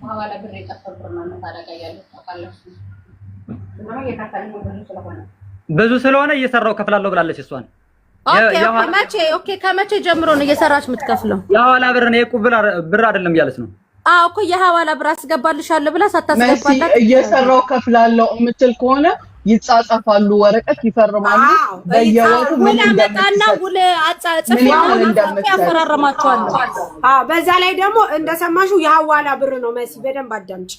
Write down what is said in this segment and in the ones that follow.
ሐዋላ ብር የጠፈብር ነው ታደጋያለህ ታውቃለህ እና የታታኝ ብዙ ስለሆነ እየሰራው ከፍላለሁ ብላለች እሷን ኦኬ ከመቼ ጀምሮ ነው እየሰራች የምትከፍለው የሐዋላ ብር ነው የቁብል ብር አይደለም ያለች ነው እኮ የሐዋላ ብር አስገባልሻለሁ ብላ ሳታስገባላት እየሰራው ከፍላለሁ እምትል ከሆነ ይጻጻፋሉ ወረቀት ይፈርማሉ በየወሩ ምን እንደመጣና ውል አጻጽፈው ያፈራረማቸዋል በዛ ላይ ደግሞ እንደሰማሹ የሐዋላ ብር ነው መሲ በደንብ አዳምጪ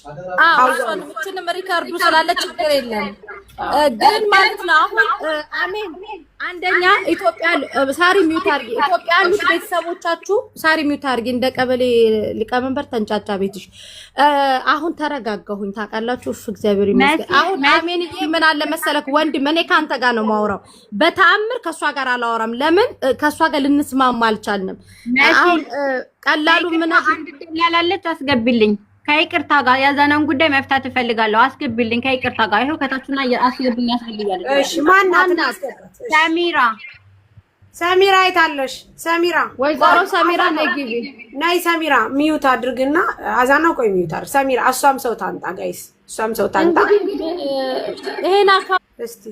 እሱንም ሪካርዱ ስላለ ችግር የለም ግን ማለት ነው አሁን አሜን አንደኛ ኢትዮጵያ ሳሪ ሚውት አርጊ ኢትዮጵያ ያሉት ቤተሰቦቻችሁ ሳሪ ሚውት አርጊ እንደ ቀበሌ ሊቀመንበር ተንጫጫ ቤትሽ አሁን ተረጋጋሁኝ ታውቃላችሁ እፍ እግዚአብሔር ይመስገን አሁን አሜን ምን አለ መሰለክ ወንድም እኔ ካንተ ጋር ነው ማውራው በተአምር ከሷ ጋር አላወራም ለምን ከሷ ጋር ልንስማማ አልቻልንም አሁን ቀላሉ ምን አንድ ደላላለች አስገብልኝ ከይቅርታ ጋር ያዛናን ጉዳይ መፍታት እፈልጋለሁ አስገብልኝ ከይቅርታ ጋር ይሄው ከታችና አስገብልኝ ያስፈልጋል እሺ ማን አስገባት ሰሚራ አይታለሽ ሰሚራ ወይዘሮ ሰሚራ ነግቢ ናይ ሰሚራ ሚዩት አድርግና አዛናው ቆይ ሚዩት አድርግ ሰሚራ እሷም ሰው ታንጣ ጋይስ እሷም ሰው ታንጣ ይሄና እስቲ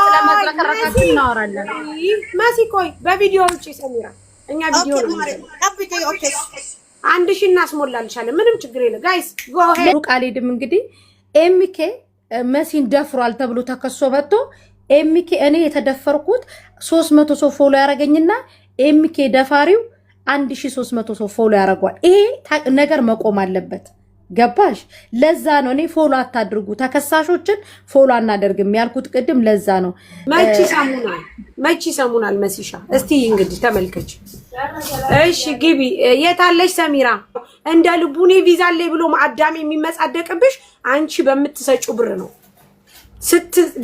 ስለማዝረከረካችሁ እናወራለን መሲ ቆይ በቪዲዮ ውጪ ሰሚራ እኛ ቪዲዮ ነው ኦኬ አንድ ሺህ እናስሞላልሻለን ምንም ችግር የለም ጋይስ ጎ ሄድ ሩቃሊድም እንግዲህ ኤምኬ መሲን ደፍሯል ተብሎ ተከሶ በቶ ኤምኬ እኔ የተደፈርኩት 300 ሰው ፎሎ ያረጋኝና ኤምኬ ደፋሪው 1300 ሰው ፎሎ ያረጋል ይሄ ነገር መቆም አለበት ገባሽ ለዛ ነው እኔ ፎሎ አታድርጉ ተከሳሾችን ፎሎ አናደርግም ያልኩት ቅድም ለዛ ነው መቺ ሰሙናል መሲሻ እስቲ እንግዲህ ተመልከች እሺ ግቢ የታለሽ ሰሚራ እንደ ልቡኔ ቪዛ ላይ ብሎ ማዳም የሚመጻደቅብሽ አንቺ በምትሰጪው ብር ነው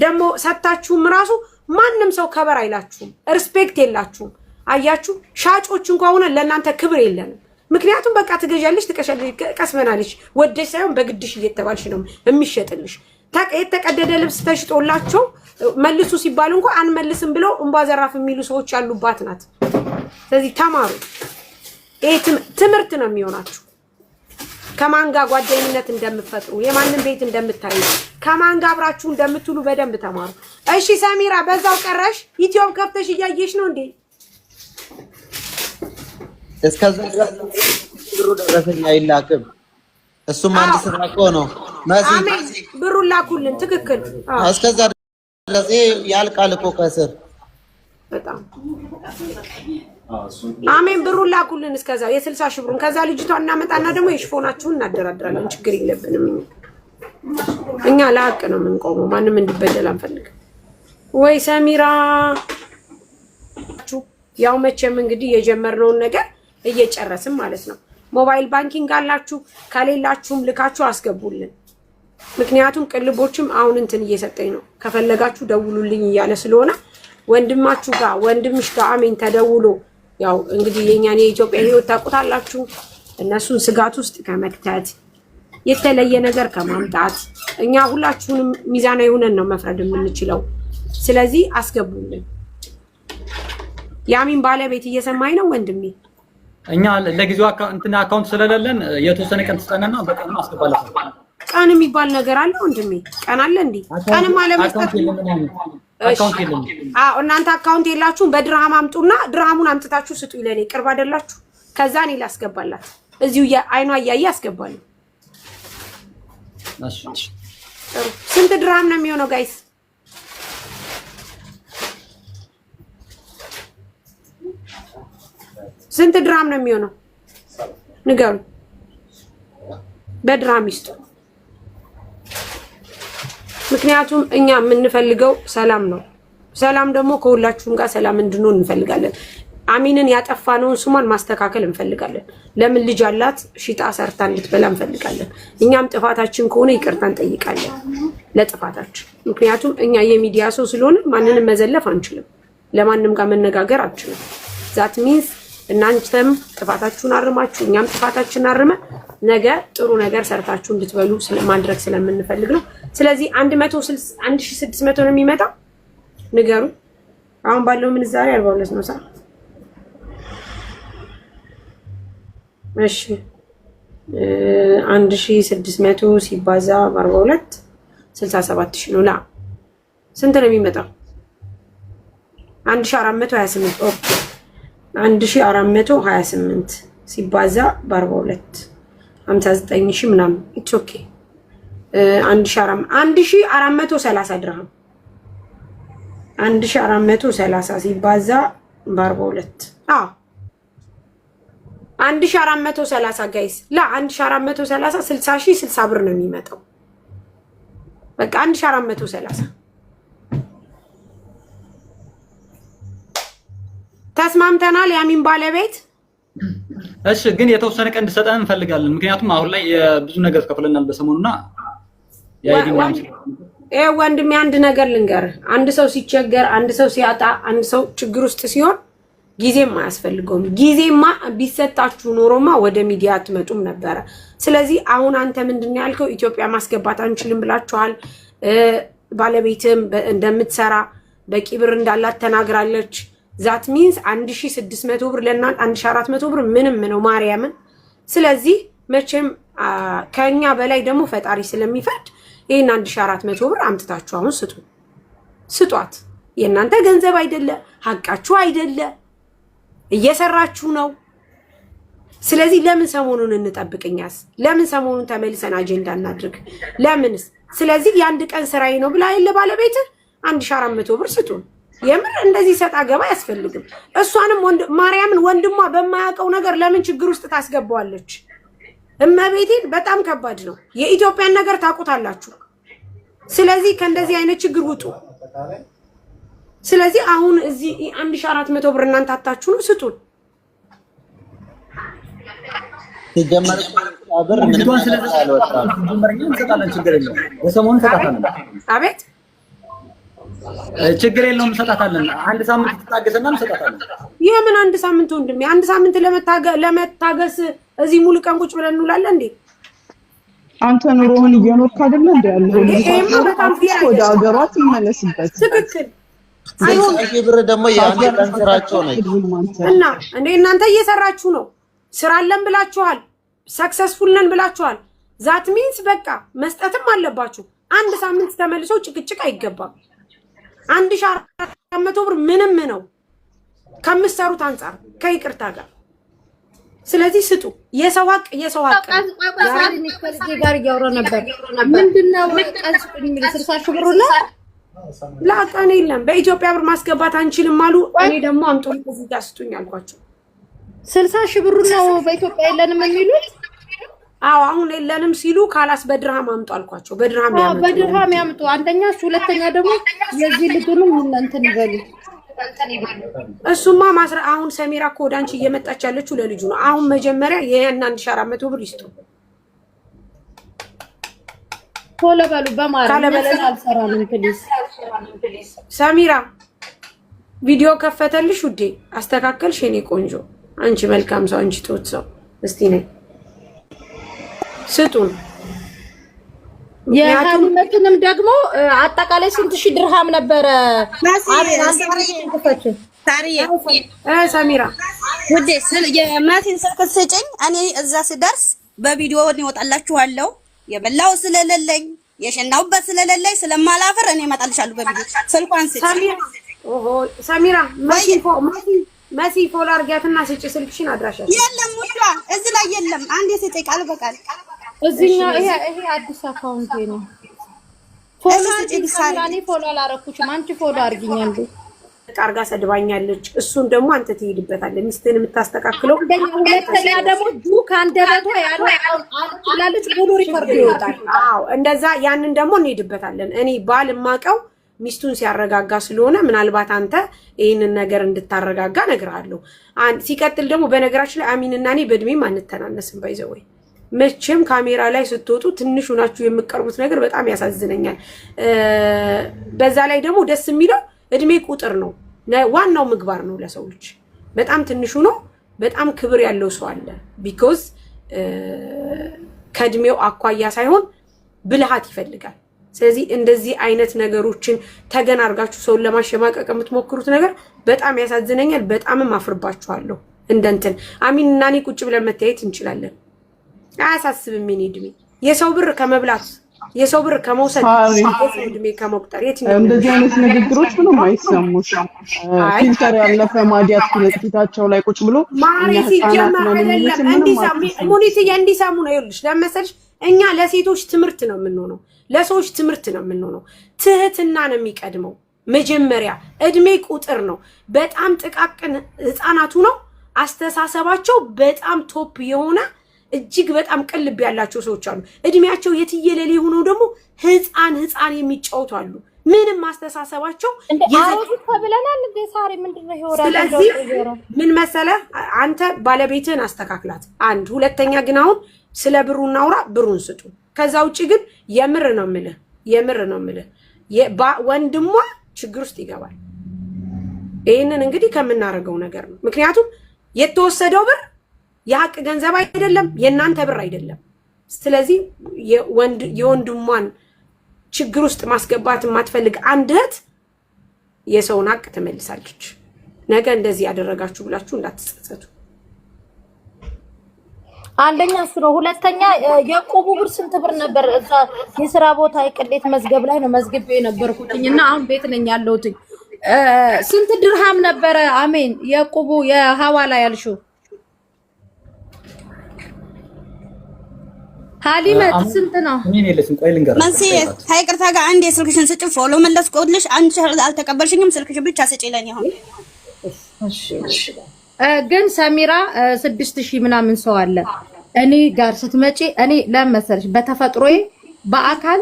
ደሞ ሰጣችሁም ራሱ ማንንም ሰው ከበር አይላችሁም ሪስፔክት የላችሁም አያችሁ ሻጮች እንኳን ሆነ ለእናንተ ክብር የለንም ምክንያቱም በቃ ትገዣለሽ ትቀሻለሽ ቀስመናለሽ ወደሽ ሳይሆን በግድሽ እየተባልሽ ነው የሚሸጥልሽ የተቀደደ ልብስ ተሽጦላቸው መልሱ ሲባል እንኳን አንመልስም ብለው እንባ ዘራፍ የሚሉ ሰዎች ያሉባት ናት ስለዚህ ተማሩ ትምህርት ነው የሚሆናችሁ ከማን ጋር ጓደኝነት እንደምትፈጥሩ የማንን ቤት እንደምታዩ ከማን ጋር አብራችሁ እንደምትሉ በደንብ ተማሩ እሺ ሰሚራ በዛው ቀረሽ ዩቲዩብ ከፍተሽ እያየሽ ነው እንዴ እስከዛ ብሩ ደረሰኝ አይላክም እሱም አንድ ስራ እኮ ነው ማዚ ብሩ ላኩልን ትክክል እስከዛ ድረስ ያልቃል እኮ ከስር በጣም አሜን ብሩ ላኩልን እስከዛ የ60 ሺህ ብሩን ከዛ ልጅቷ እናመጣና ደግሞ የሽፎናችሁን እናደራድራለን ችግር የለብንም እኛ ለሀቅ ነው የምንቆመው ማንንም እንዲበደል አንፈልግም ወይ ሰሚራ ያው መቼም እንግዲህ የጀመርነውን ነገር እየጨረስን ማለት ነው ሞባይል ባንኪንግ አላችሁ ከሌላችሁም ልካችሁ አስገቡልን ምክንያቱም ቅልቦችም አሁን እንትን እየሰጠኝ ነው ከፈለጋችሁ ደውሉልኝ እያለ ስለሆነ ወንድማችሁ ጋር ወንድምሽ ጋር አሜን ተደውሎ ያው እንግዲህ የኛን የኢትዮጵያ ህይወት ታውቁታላችሁ እነሱን ስጋት ውስጥ ከመክተት የተለየ ነገር ከማምጣት እኛ ሁላችሁንም ሚዛናዊ ሆነን ነው መፍረድ የምንችለው ስለዚህ አስገቡልን ያሚን ባለቤት እየሰማኝ ነው ወንድሜ እኛ ለጊዜው አካውንት ስለሌለን የተወሰነ ቀን ተስጠናና በቀን አስገባለሁ ቀን የሚባል ነገር አለ ወንድሜ ቀን አለ እንዴ ቀን ማለት አካውንት የለም እናንተ አካውንት የላችሁም በድርሃም አምጡና ድርሃሙን አምጥታችሁ ስጡ ይለኔ ቅርብ አይደላችሁ ከዛ እኔ ላስገባላት እዚሁ አይኗ ያያይ አስገባለሁ እሺ ስንት ድርሃም ነው የሚሆነው ጋይስ ስንት ድራም ነው የሚሆነው ንገሩ በድራም ይስጡ ምክንያቱም እኛ የምንፈልገው ሰላም ነው ሰላም ደግሞ ከሁላችሁም ጋር ሰላም እንድንሆን እንፈልጋለን አሚንን ያጠፋነውን ሱማን ማስተካከል እንፈልጋለን ለምን ልጅ አላት ሽጣ ሰርታ እንድትበላ እንፈልጋለን እኛም ጥፋታችን ከሆነ ይቅርታ እንጠይቃለን ለጥፋታችን ምክንያቱም እኛ የሚዲያ ሰው ስለሆነ ማንንም መዘለፍ አንችልም ለማንንም ጋር መነጋገር አንችልም ዛት ሚንስ እናንተም ጥፋታችሁን አርማችሁ እኛም ጥፋታችንን አርመ ነገ ጥሩ ነገር ሰርታችሁ እንድትበሉ ስለማድረግ ስለምንፈልግ ነው ስለዚህ 1600 ነው የሚመጣው ንገሩ አሁን ባለው ምን ዛሬ 42 ነው እሺ 1600 ሲባዛ በ42 67000 ነው። ላ ስንት ነው የሚመጣው? 1428 ኦኬ 1428 ሲባዛ በ42 59000 ምናምን ኢትስ ኦኬ 1430 ድርሃም 1430 ሲባዛ በ42 አዎ 1430 ጋይስ ላ 1430 60000 60 ብር ነው የሚመጣው። በቃ 1430 ተስማምተናል። ያሚን ባለቤት እሺ፣ ግን የተወሰነ ቀን እንድሰጠን እንፈልጋለን። ምክንያቱም አሁን ላይ ብዙ ነገር ከፍለናል በሰሞኑና ወንድሜ አንድ ነገር ልንገርህ። አንድ ሰው ሲቸገር፣ አንድ ሰው ሲያጣ፣ አንድ ሰው ችግር ውስጥ ሲሆን ጊዜም አያስፈልገውም። ጊዜማ ቢሰጣችሁ ኖሮማ ወደ ሚዲያ አትመጡም ነበረ። ስለዚህ አሁን አንተ ምንድነው ያልከው? ኢትዮጵያ ማስገባት አንችልም ብላችኋል። ባለቤትም እንደምትሰራ በቂ ብር እንዳላት ተናግራለች። ዛት ሚንስ 1600 ብር ለእናንተ 1400 ብር ምንም ነው ማርያምን። ስለዚህ መቼም ከኛ በላይ ደግሞ ፈጣሪ ስለሚፈርድ ይሄን 1400 ብር አምጥታችሁ አሁን ስጧት። የእናንተ ገንዘብ አይደለ፣ ሀቃችሁ አይደለ፣ እየሰራችሁ ነው። ስለዚህ ለምን ሰሞኑን እንጠብቅኛስ? ለምን ሰሞኑን ተመልሰን አጀንዳ እናድርግ? ለምንስ? ስለዚህ የአንድ ቀን ስራዬ ነው ብላ የለ ባለቤት 1400 ብር ስጡን። የምር እንደዚህ ሰጣ ገባ አያስፈልግም። እሷንም ማርያምን ወንድሟ በማያውቀው ነገር ለምን ችግር ውስጥ ታስገባዋለች? እመቤቴን በጣም ከባድ ነው። የኢትዮጵያን ነገር ታውቁታላችሁ። ስለዚህ ከእንደዚህ አይነት ችግር ውጡ። ስለዚህ አሁን እዚህ 1400 ብር እናንተ አታችሁ ነው ስጡን። ሲጀመር ብር ምንም አልወጣም። እንሰጣለን፣ ችግር የለውም። በሰሞኑ እንሰጣለን። አቤት ችግር የለውም፣ እንሰጣታለን። አንድ ሳምንት ትታገሰና እንሰጣታለን። የምን አንድ ሳምንት ወንድሜ? አንድ ሳምንት ለመታገስ እዚህ ሙሉ ቀን ቁጭ ብለን እንውላለን እንዴ? አንተ ኑሮህን እየኖርክ አይደለ እንዴ ያለው? ወደ ሀገሯ ትመለስበት። ትክክል። አይ ብር ደግሞ የአንድ ቀን ስራቸው ነች እና እንዴ እናንተ እየሰራችሁ ነው። ስራ አለን ብላችኋል፣ ሰክሰስፉል ነን ብላችኋል። ዛት ሚንስ በቃ መስጠትም አለባችሁ። አንድ ሳምንት ተመልሶ ጭቅጭቅ አይገባም። 1400 ብር ምንም ነው ከምትሰሩት አንፃር ከይቅርታ ጋር። ስለዚህ ስጡ። የሰው ሀቅ ጋር እያወራ ነበር። ምንድነው ቀንስኩኝ የሚል 60 ሺህ ብር ላቀን የለም። በኢትዮጵያ ብር ማስገባት አንችልም አሉ። እኔ ደግሞ አምጡ እዚህ ጋር ስጡኝ አልኳቸው። 60 ሺህ ብር ነው በኢትዮጵያ የለንም የሚሉት። አዎ አሁን የለንም ሲሉ ካላስ በድርሃም አምጡ አልኳቸው። በድርሃም ያምጡ። አንደኛ እሱ፣ ሁለተኛ ደግሞ የዚህ ልጅንም እንትን ይበሉ። እሱማ አሁን ሰሚራ እኮ ወደ አንቺ እየመጣች ያለችው ለልጁ ነው። አሁን መጀመሪያ የያን 1400 ብር ይስጡ። ቶሎ በሉ በማርያም አልሰራንም ፕሊዝ። ሰሚራ ቪዲዮ ከፈተልሽ ውዴ፣ አስተካከልሽ የኔ ቆንጆ። አንቺ መልካም ሰው፣ አንቺ ጦት ሰው። እስቲ ነይ ስጡን። የሀሊመቱንም ደግሞ አጠቃላይ ስንት ሺህ ድርሃም ነበረ? ሰሚራ ውዴ የማቲን ስልክ ስጭኝ። እኔ እዛ ስደርስ በቪዲዮ እወጣላችኋለሁ። የበላው ስለሌለኝ የሸናውበት ስለሌለኝ ስለማላፈር እኔ እመጣልሻለሁ በቪዲዮ። ስልኳን ስጭኝ ሰሚራ። መሲ ፎሎ አድርጊያትና ስጪ ስልክሽን፣ አድራሻሽ የለም ውዷ እዚህ ላይ የለም። አንዴ ስጪኝ ቃል በቃል እዚህኛው ይሄ አዲስ አካውንቴ ነው። ፎሎ አድርጊኝ። ፎሎ አላረኩሽም፣ አንቺ ፎሎ አድርጊኛል። ቃርጋ ሰድባኛለች። እሱን ደግሞ አንተ ትሄድበታለህ። ሚስትህን የምታስተካክለው ሁለተኛ ደግሞ ጁ ካንደበቷ ያለው አልላለች ሙሉ ሪከርድ ይወጣል። አዎ እንደዛ፣ ያንን ደግሞ እንሄድበታለን። እኔ ባል የማውቀው ሚስቱን ሲያረጋጋ ስለሆነ ምናልባት አንተ ይህንን ነገር እንድታረጋጋ እነግርሃለሁ። ሲቀጥል ደግሞ በነገራችን ላይ አሚንና እኔ በእድሜም አንተናነስም። ባይዘወይ መቼም ካሜራ ላይ ስትወጡ ትንሽ ሆናችሁ የምትቀርቡት ነገር በጣም ያሳዝነኛል። በዛ ላይ ደግሞ ደስ የሚለው እድሜ ቁጥር ነው፣ ዋናው ምግባር ነው ለሰው ልጅ። በጣም ትንሹ ነው በጣም ክብር ያለው ሰው አለ። ቢኮዝ ከእድሜው አኳያ ሳይሆን ብልሃት ይፈልጋል። ስለዚህ እንደዚህ አይነት ነገሮችን ተገን አድርጋችሁ ሰውን ለማሸማቀቅ የምትሞክሩት ነገር በጣም ያሳዝነኛል። በጣምም አፍርባችኋለሁ። እንደንትን አሚን እና እኔ ቁጭ ብለን መታየት እንችላለን። አያሳስብም። ምን እድሜ የሰው ብር ከመብላት የሰው ብር ከመውሰድ እድሜ ከመቁጠር የትኛው እንደዚህ አይነት ንግግሮች ምንም አይሰሙሽ። ፊልተር ያለፈ ማዲያት ፊታቸው ላይ ቁጭ ብሎ ማሪ ሲጀመር አይደለም እንዲሰሙ ነው። ይኸውልሽ ለመሰልሽ እኛ ለሴቶች ትምህርት ነው የምንሆነው፣ ለሰዎች ትምህርት ነው የምንሆነው። ትህትና ነው የሚቀድመው። መጀመሪያ እድሜ ቁጥር ነው። በጣም ጥቃቅን ህፃናቱ ነው አስተሳሰባቸው በጣም ቶፕ የሆነ እጅግ በጣም ቅልብ ያላቸው ሰዎች አሉ። እድሜያቸው የትየለሌ ሆነው ደግሞ ህፃን የሚጫወቱ አሉ። ምንም ማስተሳሰባቸው አሮጊት ተብለናል እንደ ሳሪ ምንድነው ይወራል? ስለዚህ ምን መሰለህ አንተ ባለቤትህን አስተካክላት። አንድ ሁለተኛ ግን አሁን ስለ ብሩ እናውራ፣ ብሩን ስጡ። ከዛ ውጪ ግን የምር ነው የምልህ ወንድሟ ችግር ውስጥ ይገባል። ይሄንን እንግዲህ ከምናረገው ነገር ነው። ምክንያቱም የተወሰደው ብር የሀቅ ገንዘብ አይደለም፣ የእናንተ ብር አይደለም። ስለዚህ የወንድሟን ችግር ውስጥ ማስገባት የማትፈልግ አንድ እህት የሰውን ሀቅ ትመልሳለች። ነገ እንደዚህ ያደረጋችሁ ብላችሁ እንዳትጸጸቱ። አንደኛ እሱ ነው። ሁለተኛ የቆቡ ብር ስንት ብር ነበር? እዛ የሥራ ቦታ የቅሌት መዝገብ ላይ ነው መዝግቤ የነበርኩትኝና አሁን ቤት ነኝ ያለሁት። ስንት ድርሃም ነበረ? አሜን የቆቡ የሐዋላ ያልሽው ሀሊመት ስንት ነው? ምን ይለስን ቆይ ልንገር። መንሲ ከይቅርታ ጋር አንድ የስልክሽን ስጭ። ፎሎ መለስኩልሽ። አንቺ አልተቀበልሽኝም። ስልክሽን ብቻ ስጪ ለኔ አሁን። እሺ ግን ሰሚራ 6000 ምናምን ሰው አለ እኔ ጋር ስትመጪ። እኔ ለመሰለሽ በተፈጥሮዬ በአካል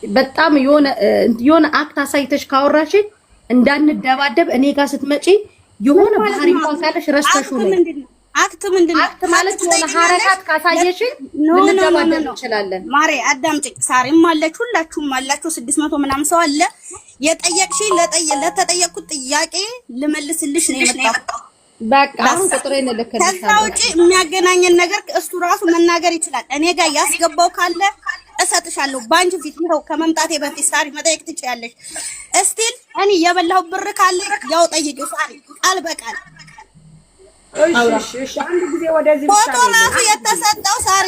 በጣም የሆነ አክት አሳይተሽ ካወራሽ እንዳንደባደብ እኔ ጋር ስትመጪ የሆነ ባህሪ እንኳን ካለሽ ረስተሹ ነው። አክት ምንድነው? አክት ማለት የሆነ ሐረካት ካሳየሽን ልንደባደብ እንችላለን። ማሬ አዳምጪኝ። ሳሪም አለች ሁላችሁም አላችሁ 600 ምናምን ሰው አለ። የጠየቅሽኝ ለተጠየቅኩት ጥያቄ ልመልስልሽ ነው የመጣሁት። በቃ አሁን ቁጥሬን ልክልሻለሁ። ከዛ ውጪ የሚያገናኘን ነገር እሱ ራሱ መናገር ይችላል። እኔ ጋር ያስገባው ካለ እሰጥሻለሁ። ባንቺ ፊት ነው ከመምጣቴ በፊት ሳሪ መጠየቅ ትችያለሽ። እስቲል እኔ የበላው ብር ካለ ያው ጠይቂው ሳሪ ቃል በቃል። እሺ አንድ ጊዜ ወደዚህ ፎቶ ራሱ የተሰጠው ሳሪ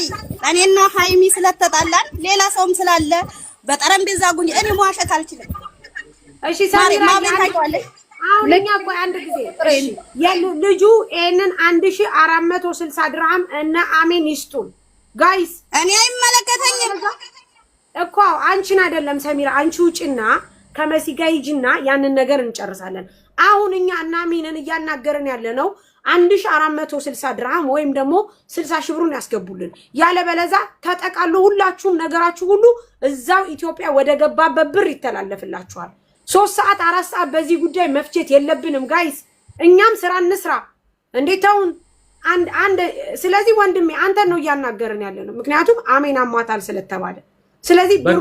እኔና ሃይሚ ስለተጣላን ሌላ ሰውም ስላለ በጠረጴዛ ጉኝ እኔ መዋሸት አልችልም። እሺ ሳሪ ማመን ታውቂዋለሽ። አሁን ለኛ ቆይ አንድ ጊዜ ልጁ ይሄንን 1460 ድርሃም እና አሜን ይስጡን ጋይስ። እኔ አይመለከተኝም እኮ አንቺን አይደለም ሰሚራ፣ አንቺ ውጪና ከመሲ ጋር ሂጂና ያንን ነገር እንጨርሳለን። አሁን እኛ እና አሜንን እያናገርን ያለ ነው 1460 ድርሃም ወይም ደግሞ 60 ሺህ ብሩን ያስገቡልን። ያለበለዛ ተጠቃሎ ሁላችሁም ነገራችሁ ሁሉ እዛው ኢትዮጵያ ወደ ገባበት ብር ይተላለፍላችኋል። 3 ሰዓት 4 ሰዓት በዚህ ጉዳይ መፍቸት የለብንም ጋይስ። እኛም ስራ እንስራ እንዴታውን አንድ ስለዚህ ወንድሜ አንተ ነው እያናገርን ያለ ነው። ምክንያቱም አሜን አሟታል ስለተባለ ስለዚህ ብሩ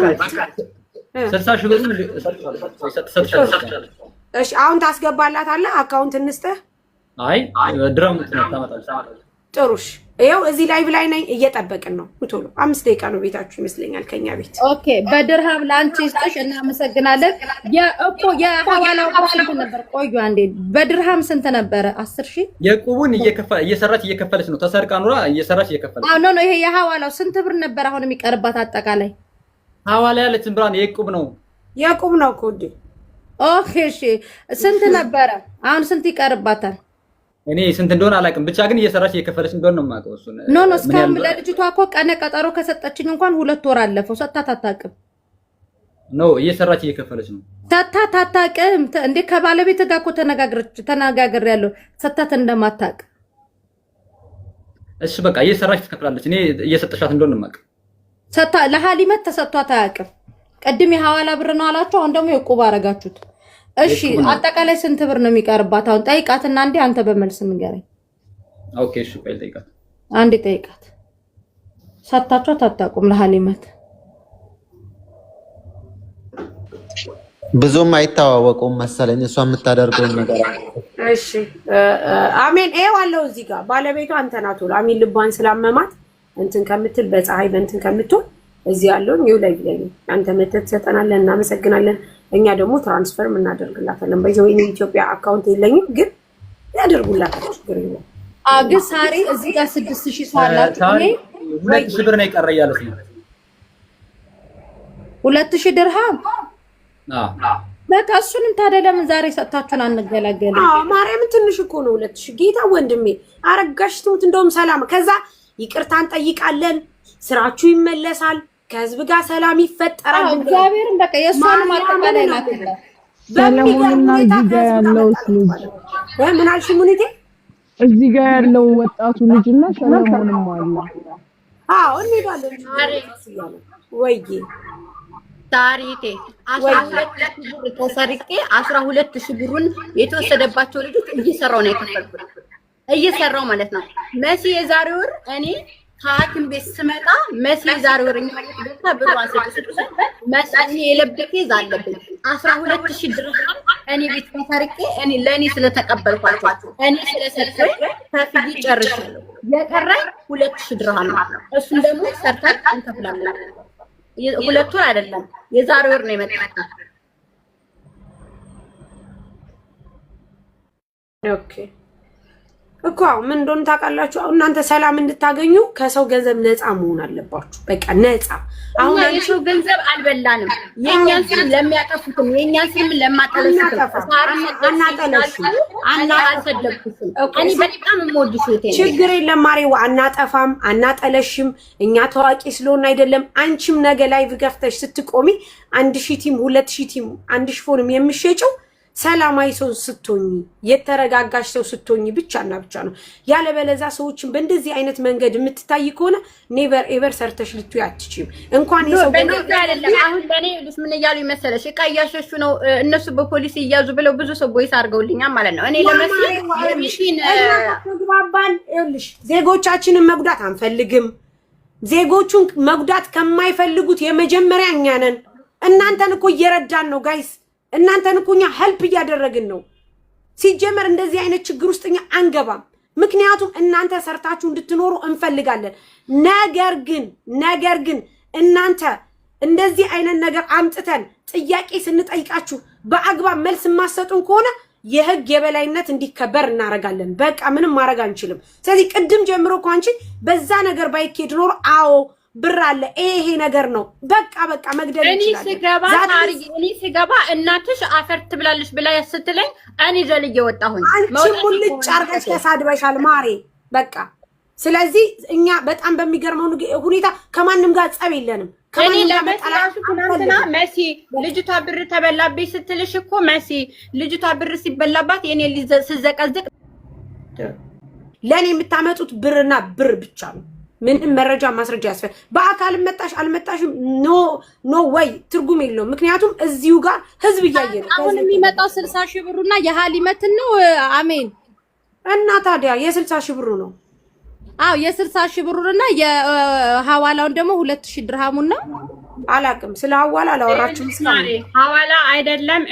60 ሺህ ብሩን እሺ አሁን ታስገባላታለህ። አካውንት እንስጥህ። አይ ድራም ታመጣለች። ጥሩሽ ይኸው እዚህ ላይቭ ላይ ነኝ፣ እየጠበቅን ነው። ቶሎ 5 ደቂቃ ነው ቤታችሁ ይመስለኛል ከኛ ቤት። ኦኬ በድርሃም ላንቺ ይስጥሽ፣ እናመሰግናለን። እኮ የሐዋላው ስንት ነበር? ቆዩ አንዴ በድርሃም ስንት ነበረ? 10000 የቁቡን እየሰራች እየከፈለች ነው። ተሰርቃ ኑራ እየሰራች እየከፈለች ነው። ኖ ይሄ የሐዋላው ስንት ብር ነበር አሁን የሚቀርባት አጠቃላይ? ሐዋላ ያለችን ብራን የቁብ ነው እኮ እንዴ። ኦኬ እሺ ስንት ነበረ? አሁን ስንት ይቀርባታል? እኔ ስንት እንደሆነ አላውቅም፣ ብቻ ግን እየሰራች እየከፈለች እንደሆነ ነው የማውቀው። እሱን እስካሁን ለልጅቷ እኮ ቀነ ቀጠሮ ከሰጠችኝ እንኳን 2 ወር አለፈው። ሰጥታት አታውቅም። እየሰራች እየከፈለች ነው። ሰጥታት አታውቅም እንዴ? ከባለቤት ጋር እኮ ተነጋግሬያለሁ። ሰጥታት እንደማታውቅ። እሺ በቃ እየሰራች ትከፍላለች። እኔ እየሰጠሻት እንደሆነ ነው የማውቀው። ለሀሊመት ተሰጥቷት አያውቅም። ቅድም የሐዋላ ብር ነው አላችሁ፣ አሁን ደግሞ የቁብ አረጋችሁት። እሺ አጠቃላይ ስንት ብር ነው የሚቀርባት? አሁን ጠይቃትና አንዴ አንተ በመልስ ንገረኝ። ኦኬ እሺ ቆይ ጠይቃት። አንዴ ጠይቃት። ሰጣችኋት አታውቁም ለሀሊመት? ብዙም አይተዋወቁም መሰለኝ እሷ የምታደርገውን ነገር። እሺ አሜን አለው እዚህ ጋር ባለቤቷ አንተ ናት። አሜን ልቧን ስላመማት እንትን ከምትል በፀሐይ በእንትን ከምትል እዚህ ያለው ኒው ላይ ብለኝ አንተ መተት ሰጠናለን። እናመሰግናለን። እኛ ደግሞ ትራንስፈር እናደርግላታለን። በዚህ ወይ ኢትዮጵያ አካውንት የለኝም፣ ግን ያደርጉላችሁ። ግን ሳሪ እዚህ ጋር 6000 ሰው አላችሁ። እኔ 2000 ብር ነው የቀረ እያለች ነው። 2000 ድርሃም በቃ እሱንም ታዲያ ለምን ዛሬ ሰጣችሁን አንገላገለም? ማርያምን ትንሽ እኮ ነው 2000 ጌታ ወንድሜ አረጋሽ ትሙት። እንደውም ሰላም ከዛ ይቅርታን ጠይቃለን፣ ስራችሁ ይመለሳል፣ ከህዝብ ጋር ሰላም ይፈጠራል። እግዚአብሔርን በቃ የእሷንም አጠቃላይ ላክልኝ። ሰለሞንና እዚህ ጋር ያለው ልጅ ምን አልሽ? ሙኒቴ እዚህ ጋር ያለው ወጣቱ ልጅና ሰለሞንም አለ። እንሄዳለን ወይዬ ታሪቴ 12000 ብር ተሰርቄ 12000 ብሩን የተወሰደባቸው ልጆች እየሰራው ነው የከፈልኩት። እየሰራው ማለት ነው። መሲ የዛሬ ወር እኔ ከሐኪም ቤት ስመጣ መሲ የዛሬ ወር ገብታ ብሯን ስትሰጥ መሲ የለብኬ ዛለብኝ 12000 ድርሃም እኔ ቤት ተሰርቄ እኔ ለኔ ስለተቀበልኳቸው እኔ ስለሰጠኝ ከፍዬ ጨርሻለሁ። የቀረኝ 2000 ድርሃም ነው። እሱን ደግሞ ሰርተን እንከፍላለን። ሁለት ወር አይደለም የዛሬ ወር ነው የመጣው። ኦኬ እኮ ምን እንደሆነ ታውቃላችሁ? እናንተ ሰላም እንድታገኙ ከሰው ገንዘብ ነፃ መሆን አለባችሁ። በቃ ነፃ። አሁን የሰው ገንዘብ አልበላንም። የኛን ስም ለሚያጠፉትም የኛን ስም ለማጠለሹትም አልሰደብኩትም። እኔ በጣም የምወድሽ እህቴ ነኝ። ችግር የለም ማሬዋ፣ አናጠፋም፣ አናጠለሽም። እኛ ታዋቂ ስለሆነ አይደለም። አንቺም ነገ ላይቭ ገፍተሽ ስትቆሚ 1000 ቲም 2000 ቲም 1000 ፎንም የምትሸጪው ሰላማዊ ሰው ስትሆኚ የተረጋጋሽ ሰው ስትሆኚ ብቻና ብቻ ነው። ያለበለዛ ሰዎችን በእንደዚህ አይነት መንገድ የምትታይ ከሆነ ኔቨር ኤቨር ሰርተሽ ልትይ አትችይም። እንኳን የሰው በእንደዚህ አይደለም። አሁን በእኔ ምን እያሉ ይመሰለሽ? እቃ እያሸሹ ነው እነሱ በፖሊስ እያዙ ብለው ብዙ ሰው ቦይስ አድርገውልኛል ማለት ነው። እኔ ለመስሎኝ ተግባባን። ይኸውልሽ ዜጎቻችንን መጉዳት አንፈልግም። ዜጎቹን መጉዳት ከማይፈልጉት የመጀመሪያ እኛ ነን። እናንተን እኮ እየረዳን ነው ጋይስ። እናንተን እኮ እኛ ሄልፕ እያደረግን ነው። ሲጀመር እንደዚህ አይነት ችግር ውስጥ እኛ አንገባም። ምክንያቱም እናንተ ሰርታችሁ እንድትኖሩ እንፈልጋለን። ነገር ግን እናንተ እንደዚህ አይነት ነገር አምጥተን ጥያቄ ስንጠይቃችሁ በአግባብ መልስ የማትሰጡን ከሆነ የህግ የበላይነት እንዲከበር እናረጋለን። በቃ ምንም ማድረግ አንችልም። ስለዚህ ቅድም ጀምሮ እኮ አንቺ በዛ ነገር ባይኬድ ኖር አዎ ብር አለ ይሄ ነገር ነው በቃ መግደል ይችላል። እኔ ስገባ እናትሽ አፈር ትብላለሽ ብላ ያስትለኝ እኔ ዘልዬ ወጣሁኝ። አንቺ ሙልጭ አርገሽ ተሳድበሻል ማሬ በቃ። ስለዚህ እኛ በጣም በሚገርመው ሁኔታ ከማንም ጋር ጸብ የለንም። እኔ ለመጣላሽ ትናንትና መሲ ልጅቷ ብር ተበላብኝ ስትልሽ እኮ መሲ ልጅቷ ብር ሲበላባት የኔ ሲዘቀዝቅ ለኔ የምታመጡት ብርና ብር ብቻ ነው። ምንም መረጃ ማስረጃ ያስፈልግ። በአካል መጣሽ አልመጣሽም ኖ ወይ ትርጉም የለውም። ምክንያቱም እዚሁ ጋር ህዝብ እያየ ነው። አሁን የሚመጣው 60,000 ብሩና የሃሊመትን ነው አሜን። እና ታዲያ የ60,000 ብሩ ነው። አዎ የ60,000 ብሩና የሐዋላውን ደግሞ 2000 ድርሃሙና አላቅም። ስለ ሐዋላ አላወራችሁም? ሐዋላ አይደለም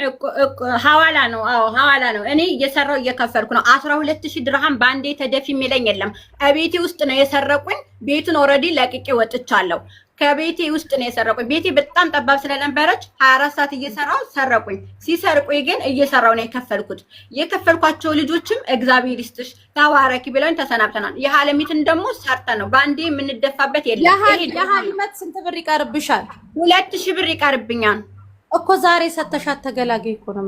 ሐዋላ ነው። አዎ ሐዋላ ነው። እኔ እየሰራው እየከፈልኩ ነው። 12000 ድርሃም ባንዴ ተደፊ የሚለኝ የለም። አቤቴ ውስጥ ነው የሰረቁኝ። ቤቱን ኦልሬዲ ለቅቄ ወጥቻለሁ። ከቤቴ ውስጥ ነው የሰረቁኝ። ቤቴ በጣም ጠባብ ስለነበረች 24 ሰዓት እየሰራው ሰረቁኝ። ሲሰርቁኝ ግን እየሰራው ነው የከፈልኩት። የከፈልኳቸው ልጆችም እግዚአብሔር ይስጥሽ ተባረኪ ብለውኝ ተሰናብተናል። የሐለሚትን ደግሞ ሰርተ ነው ባንዴ የምንደፋበት የለም። የሐሊመት ስንት ብር ይቀርብሻል? 2000 ብር ይቀርብኛል እኮ ዛሬ ሰተሻት ተገላገይ እኮ ነው።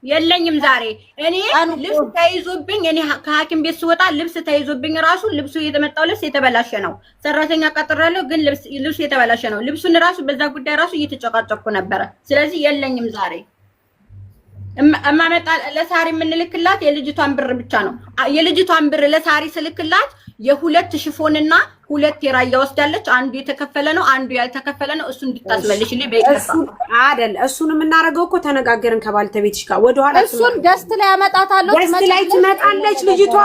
የለኝም ዛሬ እኔ ልብስ ተይዞብኝ እኔ ከሐኪም ቤት ስወጣ ልብስ ተይዞብኝ ራሱ ልብሱ የተመጣው ልብስ የተበላሸ ነው። ሰራተኛ ቀጥራለሁ ግን ልብሱ የተበላሸ ነው። ልብሱን ራሱ በዛ ጉዳይ ራሱ እየተጨቃጨቅኩ ነበረ። ስለዚህ የለኝም ዛሬ እማመጣ ለሳሪ የምንልክላት የልጅቷን ብር ብቻ ነው። የልጅቷን ብር ለሳሪ ስልክላት የ2 ሽፎንና 2 የራያ ወስዳለች። አንዱ የተከፈለ ነው፣ አንዱ ያልተከፈለ ነው። እሱ እንድታስመልሽልኝ በይቀርታ አይደል? እሱን የምናረገው እኮ ተነጋገርን ከባልተቤትሽ ጋር። ወደኋላ እሱን ገስት ላይ አመጣታለሁ። ገስት ላይ ትመጣለች ልጅቷ።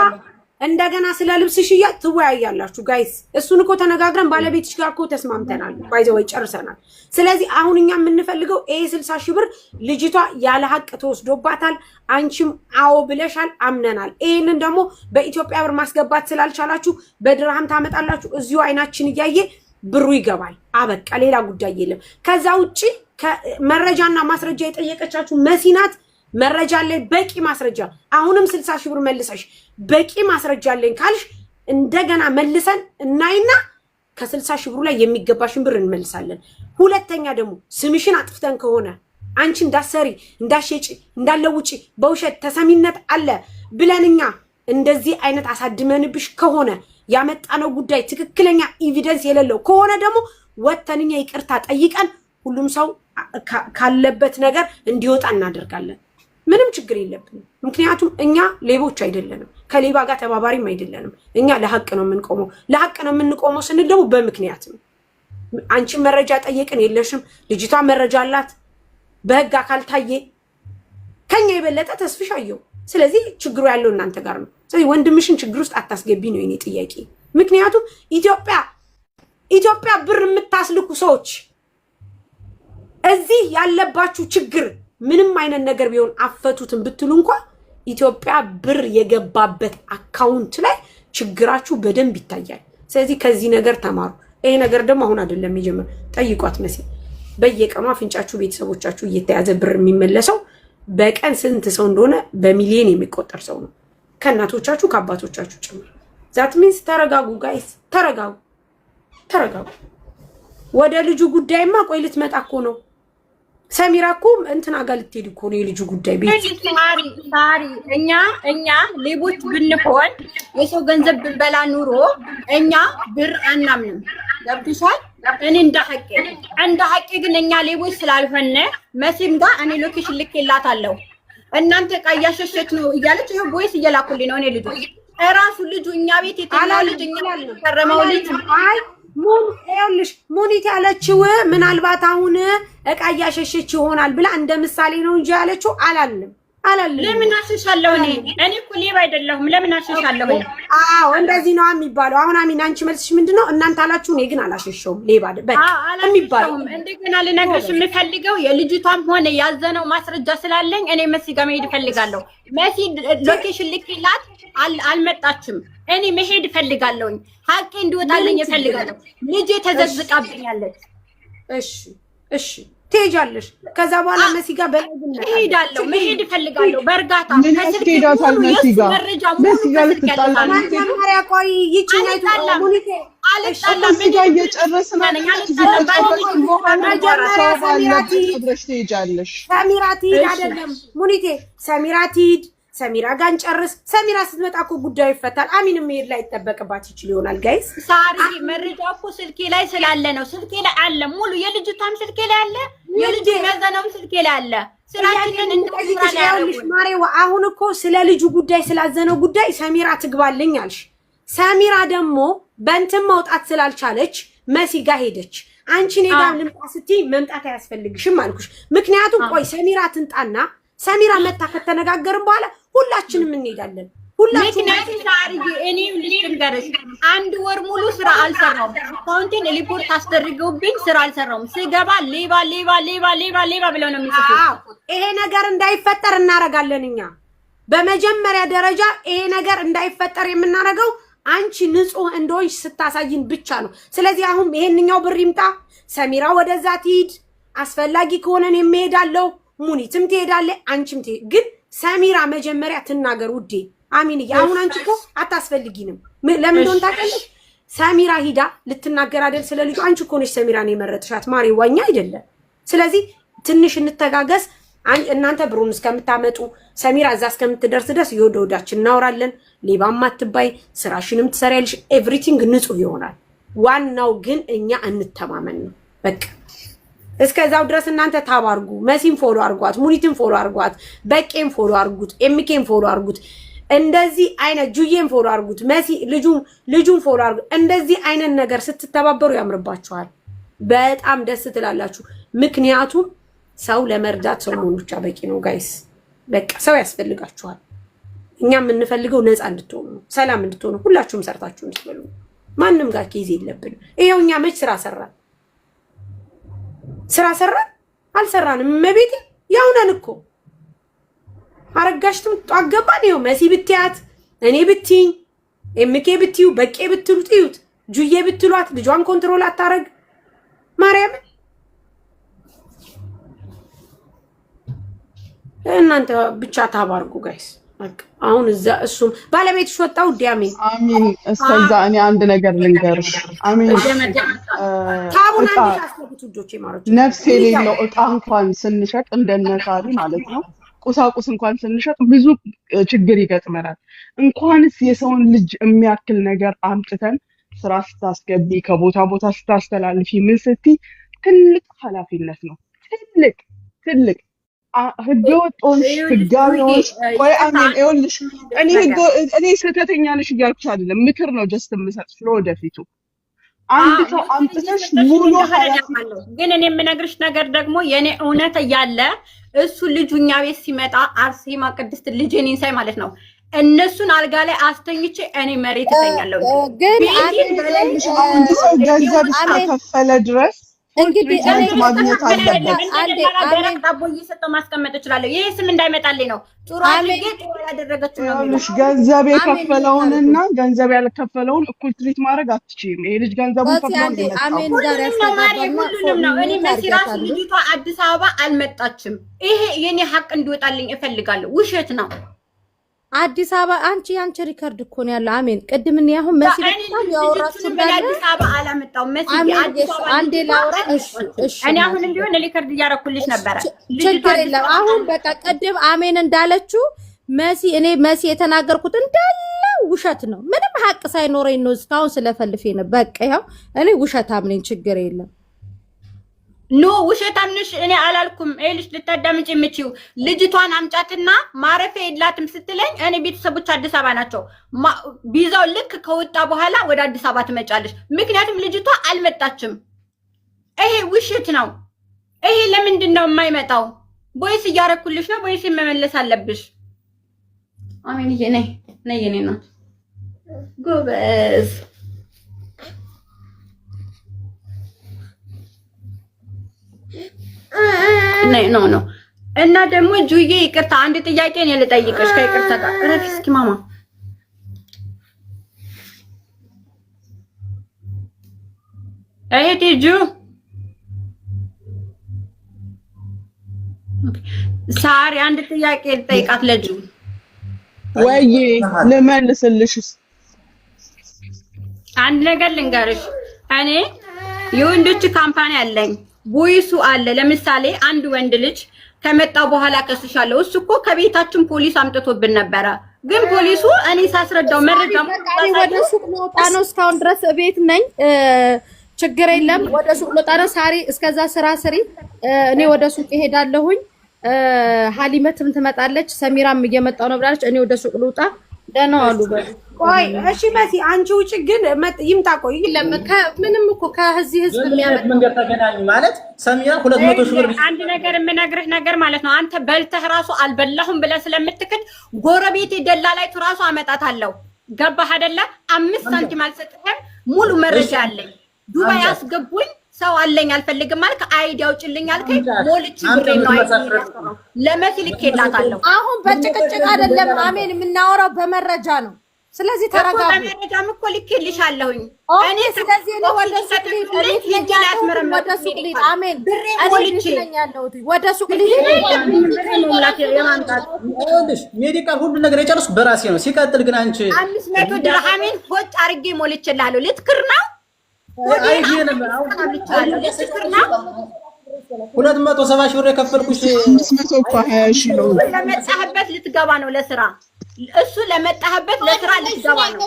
እንደገና ስለ ልብስ ሽያጭ ትወያያላችሁ ጋይስ። እሱን እኮ ተነጋግረን ባለቤትሽ ጋር እኮ ተስማምተናል። ባይዘው ጨርሰናል። ስለዚህ አሁን እኛ የምንፈልገው 60,000 ብር ልጅቷ ያለ ሀቅ ተወስዶባታል። አንቺም አዎ ብለሻል፣ አምነናል። ይሄንን ደግሞ በኢትዮጵያ ብር ማስገባት ስላልቻላችሁ በድርሃም ታመጣላችሁ። እዚሁ አይናችን እያየ ብሩ ይገባል። አበቃ፣ ሌላ ጉዳይ የለም። ከዛ ውጪ መረጃና ማስረጃ የጠየቀቻችሁ መሲናት መረጃ አለኝ በቂ ማስረጃ አሁንም 60 ሺህ ብር መልሰሽ በቂ ማስረጃ አለኝ ካልሽ እንደገና መልሰን እናይና ከ60 ሺህ ብሩ ላይ የሚገባሽን ብር እንመልሳለን። ሁለተኛ ደግሞ ስምሽን አጥፍተን ከሆነ አንቺ እንዳሰሪ እንዳሸጪ እንዳለውጪ በውሸት ተሰሚነት አለ ብለንኛ እንደዚህ አይነት አሳድመንብሽ ከሆነ ያመጣነው ጉዳይ ትክክለኛ ኤቪደንስ የሌለው ከሆነ ደግሞ ወተንኛ ይቅርታ ጠይቀን ሁሉም ሰው ካለበት ነገር እንዲወጣ እናደርጋለን። ምንም ችግር የለብንም። ምክንያቱም እኛ ሌቦች አይደለንም፣ ከሌባ ጋር ተባባሪም አይደለንም። እኛ ለሐቅ ነው የምንቆመው። ለሐቅ ነው የምንቆመው ስንል ደግሞ በምክንያት ነው። አንቺ መረጃ ጠየቅን የለሽም፣ ልጅቷ መረጃ አላት፣ በህግ አካል ታየ፣ ከኛ የበለጠ ተስፍሽ አየው። ስለዚህ ችግሩ ያለው እናንተ ጋር ነው። ስለዚህ ወንድምሽን ችግር ውስጥ አታስገቢ ነው የኔ ጥያቄ። ምክንያቱም ኢትዮጵያ ብር የምታስልኩ ሰዎች እዚህ ያለባችሁ ችግር ምንም አይነት ነገር ቢሆን አፈቱትን ብትሉ እንኳን ኢትዮጵያ ብር የገባበት አካውንት ላይ ችግራችሁ በደንብ ይታያል። ስለዚህ ከዚህ ነገር ተማሩ። ይሄ ነገር ደግሞ አሁን አይደለም የጀመረው። ጠይቋት መሲ በየቀኑ አፍንጫችሁ ቤተሰቦቻችሁ እየተያዘ ብር የሚመለሰው በቀን ስንት ሰው እንደሆነ በሚሊዮን የሚቆጠር ሰው ነው፣ ከእናቶቻችሁ ከአባቶቻችሁ ጭምር። ዛት ሚንስ ተረጋጉ ጋይስ፣ ተረጋጉ። ወደ ልጁ ጉዳይማ ቆይ ልትመጣ እኮ ነው ሰሚራ እኮ እንትና ጋር ልትሄድ እኮ ነው የልጁ ጉዳይ ቤት። ሳሪ እኛ ሌቦች ብንሆን የሰው ገንዘብ ብንበላ ኑሮ እኛ ብር አናምንም። ገብቶሻል? እኔ እንደ ሐቄ ግን እኛ ሌቦች ስላልሆነ መሲም ጋር እኔ ሎኬሽን ልኬላታለሁ። እናንተ ቀያሸሸች ነው እያለች ይሄ ቦይስ እየላኩልኝ ነው። እኔ ልጁ እራሱ ልጁ እኛ ቤት የተላለ ልጅ እኛ ተረማው ልጅ አይ ሙኒት ያለችው ምናልባት አሁን እቃ እያሸሸች ይሆናል ብላ እንደ ምሳሌ ነው እንጂ ያለችው አላልንም። ለምን አሸሻለሁ? እኔ እኮ ሌባ አይደለሁም። ለምን አሸሻለሁ? አዎ እንደዚህ ነው የሚባለው። አሁን አሚን አንቺ መልስሽ ምንድነው? እናንተ አላችሁ፣ እኔ ግን አላሸሸውም ሌባ የሚባለው። እንደገና ልነግርሽ የምፈልገው የልጅቷም ሆነ ያዘነው ማስረጃ ስላለኝ እኔ መሲ ጋር መሄድ እፈልጋለሁ። መሲ ሎኬሽን ልክላት አልመጣችም። እኔ መሄድ እፈልጋለሁ። ሐቄ እንዲወጣልኝ እፈልጋለሁ። ልጄ ተዘዝቃብኛለች። እሺ ትሄጃለሽ። ከዛ በኋላ መሲ ጋር በለግና እሄዳለሁ። መሄድ እፈልጋለሁ በእርጋታ። ከስልክ ሄዳታል መሲ ጋር ልትጣላ መጀመሪያ ቆይ ይችኛይቱ ሙኒቴ አልጣላም። መሲ ጋር እየጨረስን ሰሚራ ትሂድ አይደለም ሙኒቴ፣ ሰሚራ ትሂድ፣ ሰሚራ ጋር እንጨርስ። ሰሚራ ስትመጣ እኮ ጉዳዩ ይፈታል። አሚንም መሄድ ላይ ይጠበቅባት ይችል ይሆናል። ጋይስ ሳሪ መረጃ እኮ ስልኬ ላይ ስላለ ነው። ስልኬ ላይ አለ ሙሉ፣ የልጅቷም ስልኬ ላይ አለ፣ የልጁ ያዘነውም ስልኬ ላይ አለ። ስራችንን እንደዚህ ማሬዋ። አሁን እኮ ስለ ልጁ ጉዳይ ስላዘነው ጉዳይ ሰሚራ ትግባልኝ አልሽ። ሰሚራ ደግሞ በእንትን መውጣት ስላልቻለች መሲ ጋር ሄደች። አንቺ እኔ ጋር ልምጣ ስትይ መምጣት አያስፈልግሽም አልኩሽ። ምክንያቱም ቆይ ሰሚራ ትንጣና ሰሚራ መታ ከተነጋገርን በኋላ ሁላችንም እንሄዳለን። ሁላችንም እኔ ልንገርሽ፣ አንድ ወር ሙሉ ስራ አልሰራውም። አካውንቴን ሪፖርት አስደርገውብኝ ስራ አልሰራውም። ስገባ ሌባ ብለው ነው የሚጽፉት። ይሄ ነገር እንዳይፈጠር እናረጋለን እኛ። በመጀመሪያ ደረጃ ይሄ ነገር እንዳይፈጠር የምናረገው አንቺ ንጹህ እንደሆንሽ ስታሳይን ብቻ ነው። ስለዚህ አሁን ይሄንኛው ብር ይምጣ፣ ሰሚራ ወደዛ ትሂድ፣ አስፈላጊ ከሆነ እኔ እሄዳለሁ፣ ሙኒትም ትሄዳለህ፣ አንቺም ትሄድ። ግን ሰሚራ መጀመሪያ ትናገር ውዴ። አሚን አሁን አንቺ እኮ አታስፈልጊንም። ለምን እንደሆነ ታውቂያለሽ? ሰሚራ ሂዳ ልትናገር አይደል ስለ ልጁ። አንቺ እኮ ነሽ ሰሚራን የመረጥሻት ማሪ፣ ዋኛ አይደለም። ስለዚህ ትንሽ እንተጋገዝ። እናንተ ብሩን እስከምታመጡ ሰሚራ እዛ እስከምትደርስ ድረስ የወዳችን እናወራለን። ሌባም አትባይ፣ ስራሽንም ትሰሪያለሽ። ኤቭሪቲንግ ንጹህ ይሆናል። ዋናው ግን እኛ እንተማመን ነው በቃ። እስከዛው ድረስ እናንተ ታባርጉ። መሲም ፎሎ አርጓት፣ ሙኒትም ፎሎ አርጓት፣ በቄም ፎሎ አርጉት፣ ኤምኬም ፎሎ አርጉት። እንደዚህ አይነት ጁዬም ፎሎ አርጉት፣ መሲ ልጁን ፎሎ አርጉት። እንደዚህ አይነት ነገር ስትተባበሩ ያምርባችኋል። በጣም ደስ ትላላችሁ። ምክንያቱም ሰው ለመርዳት ሰው መሆን ብቻ በቂ ነው ጋይስ። በቃ ሰው ያስፈልጋችኋል። እኛ የምንፈልገው ነፃ እንድትሆኑ ነው፣ ሰላም እንድትሆኑ፣ ሁላችሁም ሰርታችሁ እንድትበሉ። ማንም ጋር ኬዝ የለብንም። ይሄው እኛ መች ስራ ሰራን? ስራ ሰራን አልሰራንም? መቤቴ ያው ነን እኮ። አረጋሽትም ጧገባን። ይኸው መሲ ብትያት፣ እኔ ብትይኝ፣ ኤምኬ ብትዩ፣ በቄ ብትሉ ጥዩት፣ ጁዬ ብትሏት ልጇን ኮንትሮል አታረግ ማርያም። እናንተ ብቻ ታባርጉ ጋይስ። አሁን እዛ እሱም ባለቤትሽ ወጣው ዲያሜ አሚን። እስከዛ እኔ አንድ ነገር ልንገርሽ አሚን። ታቡና እንዲያስፈልጉት ልጆች ይማሩት ነፍስ የሌለው እቃ እንኳን ስንሸጥ እንደነሳሪ ማለት ነው ቁሳቁስ እንኳን ስንሸጥ ብዙ ችግር ይገጥመናል። እንኳንስ የሰውን ልጅ የሚያክል ነገር አምጥተን ስራ ስታስገቢ ከቦታ ቦታ ስታስተላልፊ ምን ስትይ ትልቅ ኃላፊነት ነው። ትልቅ ህገወጦች ህጋዊዎች ወይ አሜን ይኸውልሽ እኔ ስህተተኛ ነሽ እያልኩሽ አይደለም፣ ምክር ነው ጀስት የምሰጥሽ ለወደፊቱ። አንድ ሰው አምጥተሽ ሙሉ ኃላፊነት ግን እኔ የምነግርሽ ነገር ደግሞ የኔ እውነት እያለ እሱ ልጁኛ ቤት ሲመጣ አርሴማ ቅድስት ልጄን ሳይ ማለት ነው እነሱን አልጋ ላይ አስተኝቼ እኔ መሬት እተኛለሁ። ግን አንድ ሰው ገንዘብ እስከከፈለ ድረስ እንግዲህ ማግኘት አለበት። ደረቅ ዳቦ እየሰጠው ማስቀመጥ እችላለሁ። ይሄ ስም እንዳይመጣልኝ ነው። ጥሩ አድርጌ ጥሩ ያደረገችው ነው የሚለው። ገንዘብ የከፈለውንና ገንዘብ ያልከፈለውን እኩል ትሪት ማድረግ አትችይም። ይሄ ልጅ ገንዘቡን ከፍለው አሜን ጋር ሁሉንም ነው። እኔ መስራች ልጅቷ አዲስ አበባ አልመጣችም። ይሄ የኔ ሀቅ እንዲወጣልኝ እፈልጋለሁ። ውሸት ነው። አዲስ አበባ አንቺ ሪከርድ እኮ ነው ያለው። አሜን ቅድም እኔ አሁን መሲ በጣም ያወራችሁ እንዳለ አዲስ አበባ አላመጣውም። መሲ አዲስ አበባ አንዴ ላውራ። እሺ እኔ አሁንም ቢሆን ሪከርድ እያደረኩልሽ ነበረ። ችግር የለም። አሁን በቃ ቅድም አሜን እንዳለችው መሲ የተናገርኩት እንዳለ ውሸት ነው። ምንም ሀቅ ሳይኖረኝ ነው እስካሁን ስለፈልፌ ነው። በቃ ያው እኔ ውሸታም ነኝ። ችግር የለም። ኖ ውሸታም ነሽ እኔ አላልኩም። ይልሽ ልታዳምጪ የምችው ልጅቷን አምጫትና ማረፊያ የላትም ስትለኝ እኔ ቤተሰቦች አዲስ አበባ ናቸው። ቢዛው ልክ ከወጣ በኋላ ወደ አዲስ አበባ ትመጫለሽ። ምክንያቱም ልጅቷ አልመጣችም። ይሄ ውሸት ነው። ይሄ ለምንድን ነው የማይመጣው? ቦይስ እያረኩልሽ ነው። ቦይስ መመለስ አለብሽ። አሜን ይሄ ነይ የኔ እናት ጎበዝ ኖ እና ደግሞ ጁዬ ይቅርታ፣ አንድ ጥያቄ ነው ልጠይቅሽ ከይቅርታ ጋር እረፊ እስኪ ማማ። እህቴ ጁ ሳሪ አንድ ጥያቄ ልጠይቃት ለጁ። ወይ ልመልስልሽስ? አንድ ነገር ልንገርሽ፣ እኔ የወንዶች ካምፓኒ አለኝ ቦይሱ አለ። ለምሳሌ አንድ ወንድ ልጅ ከመጣ በኋላ ከስሻለሁ። እሱ እኮ ከቤታችን ፖሊስ አምጥቶብን ነበረ። ግን ፖሊሱ እኔ ሳስረዳው መረጃ ወደ ሱቅ ልወጣ ነው። እስካሁን ድረስ ቤት ነኝ። ችግር የለም። ወደ ሱቅ ልወጣ ነው። ሳሪ እስከዛ ስራ ስሪ። እኔ ወደ ሱቅ እሄዳለሁኝ። ሀሊመትም ትመጣለች። ሰሚራም እየመጣው ነው ብላለች። እኔ ወደ ሱቅ ልውጣ። ደህና ዋሉ። ቆይ እሺ መሲ አንቺ ውጭ ግን ይምጣ። ቆይ ምንም እኮ ከዚህ ህዝብ የሚያመጣ መንገድ ተገናኙ ማለት ሰሚራ 200 ሺህ ብር። አንድ ነገር የምነግርህ ነገር ማለት ነው አንተ በልተህ ራሱ አልበላሁም ብለህ ስለምትክድ ጎረቤቴ ደላላይቱ ራሱ አመጣታለሁ። ገባህ አይደለ? 5 ሳንቲም አልሰጥህም። ሙሉ መረጃ አለኝ። ዱባይ አስገቡኝ ሰው አለኝ አልፈልግም ማለት አይዲ አውጭልኝ አልከኝ። ሞልጭ ብሬ ነው አይደለም ለመሲ ልኬላታለሁ። አሁን በጭቅጭቅ አይደለም አሜን የምናወራው በመረጃ ነው። ስለዚህ ተረጋጋ። በመረጃም እኮ ልኬልሻለሁኝ እኔ። ስለዚህ ነው ወደ ሱቅ ልሂድ አሜን። ሞልጭ ነኝ ያለሁት ወደ ሱቅ ልሂድ። ሜዲካል ሁሉ ነገር የጨረስኩ በራሴ ነው። ሲቀጥል ግን አንቺ 500 ድርሃሜን ሆጭ አርጌ ሞልጭልሃለሁ። ልትክር ነው 270 ሺህ ብር የከፈልኩሽ 500 እኮ 20 ሺህ ነው። ለመጣህበት ልትገባ ነው ለስራ። እሱ ለመጣህበት ለስራ ልትገባ ነው።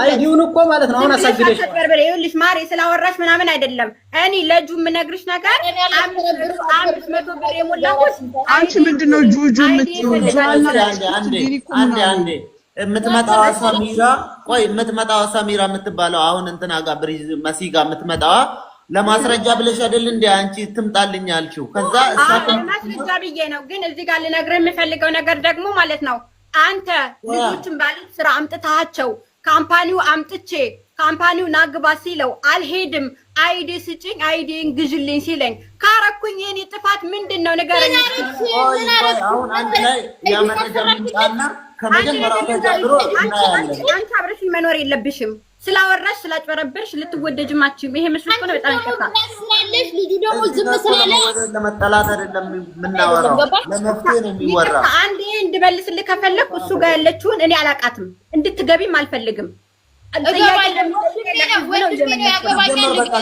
አይዲውን እኮ ማለት ነው። አሁን አሳግደሽ ይኸውልሽ ማሬ ስላወራሽ ምናምን አይደለም። እኔ ለጁ የምነግርሽ ነገር 500 ብር የሞላሁት አንቺ ምንድነው ጁጁ የምትይው? አንዴ የምትመጣዋ ሰሚራ የምትባለው አሁን እንትና ጋር ብሪዝ መሲ ጋር የምትመጣዋ ለማስረጃ ብለሽ አይደል እንዴ አንቺ ትምጣልኝ አልሽው? ከዛ ማስረጃ ብዬ ነው። ግን እዚህ ጋር ልነግርህ የምፈልገው ነገር ደግሞ ማለት ነው አንተ ልጆችን ባሉት ስራ አምጥታቸው ካምፓኒው አምጥቼ ካምፓኒው ናግባ ሲለው አልሄድም አይዲ ስጭኝ አይዲን ግዥልኝ ሲለኝ ካረኩኝ የኔ ጥፋት ምንድነው? ንገረኝ። አሁን አንተ ላይ ያመረጃ ምንጫና ከመጀመሪያው ተጀምሮ እናያለን። አንቺ አብረሽኝ መኖር የለብሽም። ስላወራሽ ስላጭበረበርሽ ልትወደጅማችም ይሄ መስሎሽ ነው። በጣም ይከፋል። ስላለሽ ልጁ ደግሞ ዝም ስላለ ለመጠላት አይደለም የምናወራው፣ ለመፍትሄ ነው የሚወራው። አንዴ እንድበልስልህ ከፈለኩ እሱ ጋር ያለችውን እኔ አላቃትም፣ እንድትገቢም አልፈልግም።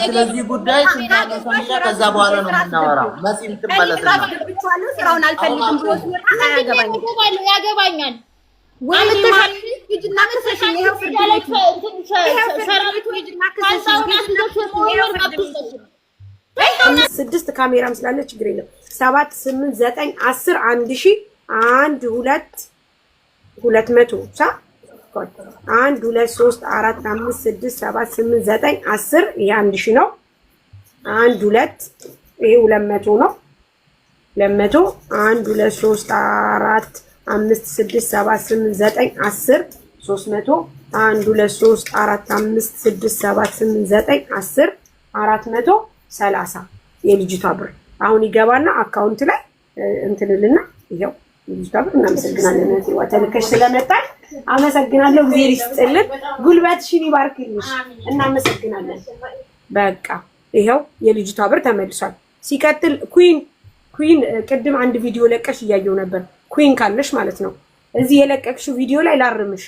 ስለዚህ ጉዳይ ከዛ በኋላ ነው የምናወራው። መሲም ትመለስና ስራውን አልፈልግም ብሎ ያገባኛል ስድስት ካሜራም ስላለ ችግር የለም። 7 8 9 10 1000 1 2 200 ሳ 1 2 3 4 5 6 7 8 9 10 ይሄ 1000 ነው። 1 2 ይሄ 200 ነው። 200 1 2 3 4 5 6 7 8 9 10 300 1 2 3 4 5 6 7 8 9 10 430 የልጅቷ ብር አሁን ይገባና አካውንት ላይ እንትልልና ይሄው ልጅቷ ብር። እናመሰግናለን። እዚህ ወተልከሽ ስለመጣን አመሰግናለሁ። እግዚአብሔር ይስጥልን፣ ጉልበትሽን ይባርክልሽ። እናመሰግናለን። በቃ ይሄው የልጅቷ ብር ተመልሷል። ሲቀጥል ኩዊን ቅድም አንድ ቪዲዮ ለቀሽ እያየው ነበር። ኩዊን ካለሽ ማለት ነው እዚህ የለቀቅሽው ቪዲዮ ላይ ላርምሽ።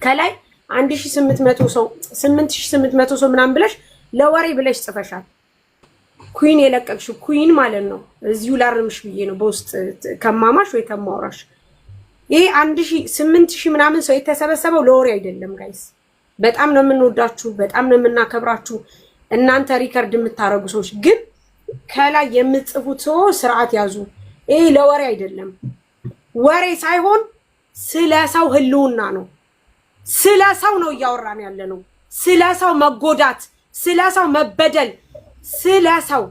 ከላይ 1800 ሰው 8800 ሰው ምናምን ብለሽ ለወሬ ብለሽ ጽፈሻል። ኩዊን የለቀቅሽው ኩዊን ማለት ነው። እዚሁ ላርምሽ ብዬ ነው በውስጥ ከማማሽ ወይ ከማውራሽ። ይሄ 8000 ምናምን ሰው የተሰበሰበው ለወሬ አይደለም ጋይስ። በጣም ነው የምንወዳችሁ፣ በጣም ነው የምናከብራችሁ። እናንተ ሪከርድ የምታረጉ ሰዎች ግን ከላይ የምትጽፉት ሰው ስርዓት ያዙ። ይሄ ለወሬ አይደለም። ወሬ ሳይሆን ስለ ሰው ህልውና ነው። ስለ ሰው ነው እያወራን ያለ ነው። ስለ ሰው መጎዳት፣ ስለ ሰው መበደል፣ ስለ ሰው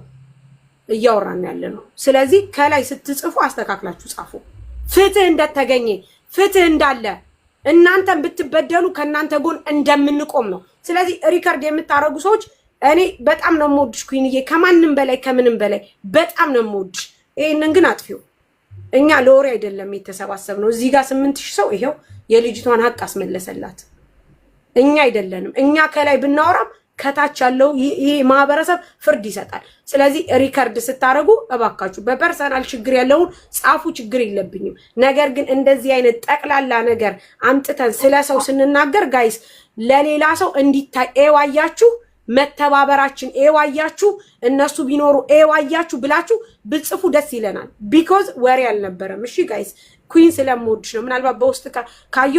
እያወራን ያለ ነው። ስለዚህ ከላይ ስትጽፉ አስተካክላችሁ ጻፉ። ፍትህ እንደተገኘ ፍትህ እንዳለ እናንተም ብትበደሉ ከናንተ ጎን እንደምንቆም ነው። ስለዚህ ሪከርድ የምታረጉ ሰዎች እኔ በጣም ነው የምወድሽ ኩዊንዬ፣ ከማንም በላይ ከምንም በላይ በጣም ነው የምወድሽ። ይሄንን ግን አጥፊው እኛ ለወሬ አይደለም የተሰባሰብነው። እዚህ ጋር 8000 ሰው ይሄው የልጅቷን ሀቅ አስመለሰላት። እኛ አይደለንም። እኛ ከላይ ብናወራም ከታች ያለው ይሄ ማህበረሰብ ፍርድ ይሰጣል። ስለዚህ ሪከርድ ስታረጉ እባካችሁ በፐርሰናል ችግር ያለውን ጻፉ፣ ችግር የለብኝም። ነገር ግን እንደዚህ አይነት ጠቅላላ ነገር አምጥተን ስለ ሰው ስንናገር ጋይስ ለሌላ ሰው እንዲታይ ኤዋያችሁ መተባበራችን ኤዋያችሁ እነሱ ቢኖሩ ኤዋያችሁ ብላችሁ ብጽፉ ደስ ይለናል። ቢኮዝ ወሬ አልነበረም። እሺ ጋይስ ኩዊን ስለምወድሽ ነው። ምናልባት በውስጥ ካዩ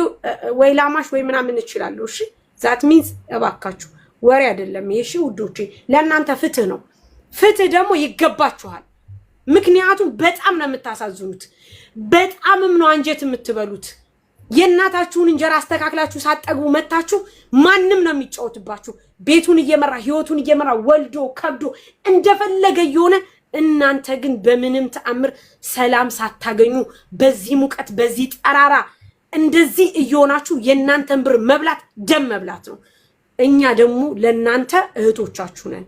ወይ ላማሽ ወይ ምናምን እንችላለሁ። እሺ ዛት ሚንስ እባካችሁ ወሬ አይደለም። እሺ ውዶቼ ለእናንተ ፍትህ ነው። ፍትህ ደግሞ ይገባችኋል። ምክንያቱም በጣም ነው የምታሳዝኑት፣ በጣምም ነው አንጀት የምትበሉት። የእናታችሁን እንጀራ አስተካክላችሁ ሳጠግቡ መታችሁ ማንም ነው የሚጫወትባችሁ። ቤቱን እየመራ ህይወቱን እየመራ ወልዶ ከብዶ እንደፈለገ እየሆነ እናንተ ግን በምንም ተአምር ሰላም ሳታገኙ በዚህ ሙቀት በዚህ ጠራራ እንደዚህ እየሆናችሁ የእናንተን ብር መብላት ደም መብላት ነው። እኛ ደግሞ ለእናንተ እህቶቻችሁ ነን።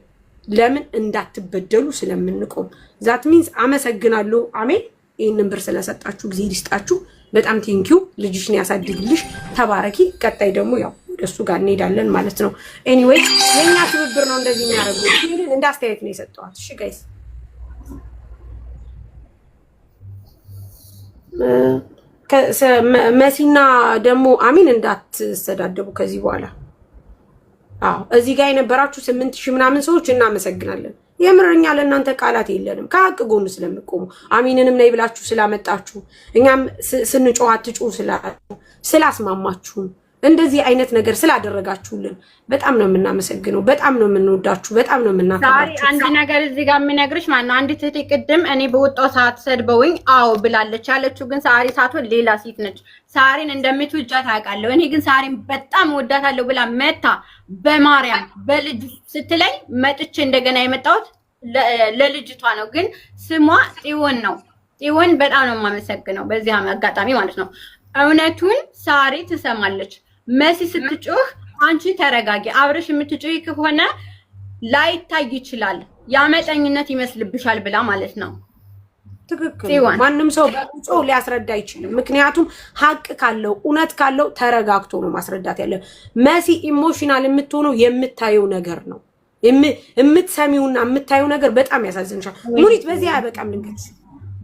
ለምን እንዳትበደሉ ስለምንቆም። ዛት ሚንስ አመሰግናለሁ። አሜን። ይህንን ብር ስለሰጣችሁ ጊዜ ይስጣችሁ። በጣም ቴንኪው። ልጅሽን ያሳድግልሽ። ተባረኪ። ቀጣይ ደግሞ ያው ወደሱ ጋር እንሄዳለን ማለት ነው። ኤኒዌይስ የኛ ትብብር ነው እንደዚህ የሚያደርጉ። ይሄንን እንደ አስተያየት ነው የሰጠኋት። እሺ ጋይስ መሲና ደግሞ አሚን እንዳትሰዳደቡ ከዚህ በኋላ። አዎ እዚህ ጋር የነበራችሁ 8000 ምናምን ሰዎች እናመሰግናለን። የምርኛ ለእናንተ ቃላት የለንም። ከሀቅ ጎን ስለምቆሙ አሚንንም ነይ ብላችሁ ስላመጣችሁ እኛም ስንጮህ አትጮሁ ስላላችሁ ስላስማማችሁን እንደዚህ አይነት ነገር ስላደረጋችሁልን በጣም ነው የምናመሰግነው። በጣም ነው የምንወዳችሁ። በጣም ነው የምናከብራችሁ። ዛሬ አንድ ነገር እዚህ ጋር የምነግርሽ ማነው አንዲት እህቴ ቅድም እኔ በወጣው ሰዓት ሰድበውኝ አዎ ብላለች። ያለችው ግን ሳሪ ሳትሆን ሌላ ሴት ነች። ሳሪን እንደምትወጃት አውቃለሁ። እኔ ግን ሳሪን በጣም ወዳታለሁ ብላ መታ በማርያም በልጅ ስትለኝ መጥቼ እንደገና የመጣሁት ለልጅቷ ነው። ግን ስሟ ጽዮን ነው። ጽዮን በጣም ነው የማመሰግነው በዚህ አጋጣሚ ማለት ነው። እውነቱን ሳሪ ትሰማለች። መሲ ስትጮህ አንቺ ተረጋጊ፣ አብረሽ የምትጮህ ከሆነ ላይታይ ይችላል፣ ያመጠኝነት ይመስልብሻል ብላ ማለት ነው። ትክክል። ማንም ሰው በቁጮ ሊያስረዳ አይችልም። ምክንያቱም ሀቅ ካለው እውነት ካለው ተረጋግቶ ነው ማስረዳት ያለ። መሲ ኢሞሽናል የምትሆነው የምታየው ነገር ነው። የምትሰሚውና የምታየው ነገር በጣም ያሳዝንሻል። ሙኒት በዚህ አበቃም ልንገርሽ፣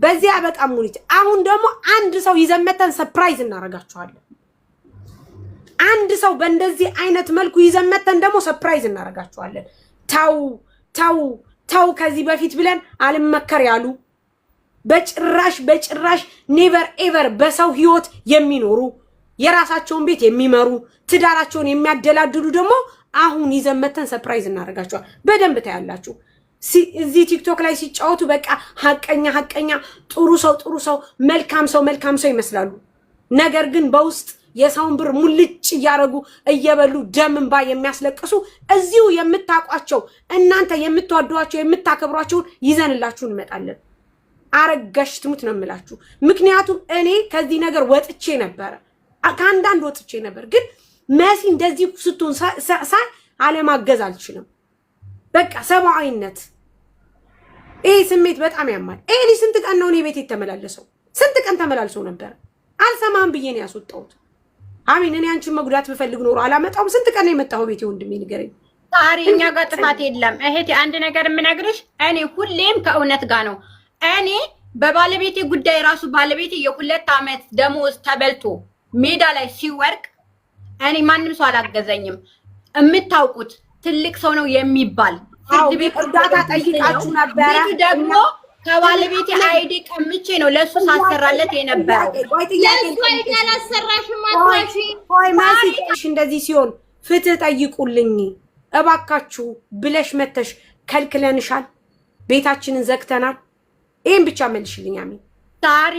በዚህ አበቃም ሙኒት። አሁን ደግሞ አንድ ሰው ይዘመተን ሰርፕራይዝ እናረጋችኋለን። አንድ ሰው በእንደዚህ አይነት መልኩ ይዘመተን ደግሞ ሰርፕራይዝ እናረጋችኋለን። ታው ታው ታው ከዚህ በፊት ብለን አልመከር ያሉ በጭራሽ ኔቨር ኤቨር በሰው ህይወት የሚኖሩ የራሳቸውን ቤት የሚመሩ ትዳራቸውን የሚያደላድሉ ደግሞ አሁን ይዘመተን ሰርፕራይዝ እናረጋቸዋል። በደንብ ታያላችሁ። እዚህ ቲክቶክ ላይ ሲጫወቱ በቃ ሐቀኛ ጥሩ ሰው መልካም ሰው ይመስላሉ። ነገር ግን በውስጥ የሰውን ብር ሙልጭ እያረጉ እየበሉ ደም እንባ የሚያስለቅሱ እዚሁ የምታቋቸው እናንተ የምትወዷቸው የምታከብሯቸውን ይዘንላችሁ እንመጣለን። አረጋሽ ትሙት ነው የምላችሁ። ምክንያቱም እኔ ከዚህ ነገር ወጥቼ ነበር፣ ከአንዳንድ ወጥቼ ነበር። ግን መሲ እንደዚህ ስትሆን ሳይ አለማገዝ አልችልም። በቃ ሰብአዊነት፣ ይሄ ስሜት በጣም ያማል። ይሄ ስንት ቀን ነው እኔ ቤት የተመላለሰው? ስንት ቀን ተመላልሶ ነበር። አልሰማም ብዬ ነው ያስወጣሁት። አሚን እኔ አንቺን መጉዳት ብፈልግ ኖሮ አላመጣውም። ስንት ቀን ነው የመጣው ቤቴ? ወንድሜ ንገረኝ። ዛሬ እኛ ጋር ጥፋት የለም እህቴ። አንድ ነገር የምነግርሽ እኔ ሁሌም ከእውነት ጋር ነው። እኔ በባለቤቴ ጉዳይ ራሱ ባለቤቴ የ2 ዓመት ደሞዝ ተበልቶ ሜዳ ላይ ሲወርቅ እኔ ማንም ሰው አላገዘኝም። የምታውቁት ትልቅ ሰው ነው የሚባል ፍርድ ቤት እርዳታ ጠይቃችሁ ነበረ። ደግሞ ከባለቤቴ አይዲ ቀምቼ ነው ለሱ ሳሰራለት የነበረው። እንደዚህ ሲሆን ፍትህ ጠይቁልኝ እባካችሁ ብለሽ መተሽ ከልክለንሻል። ቤታችንን ዘግተናል። ይሄን ብቻ መልሽልኝ አሚን። ታሪ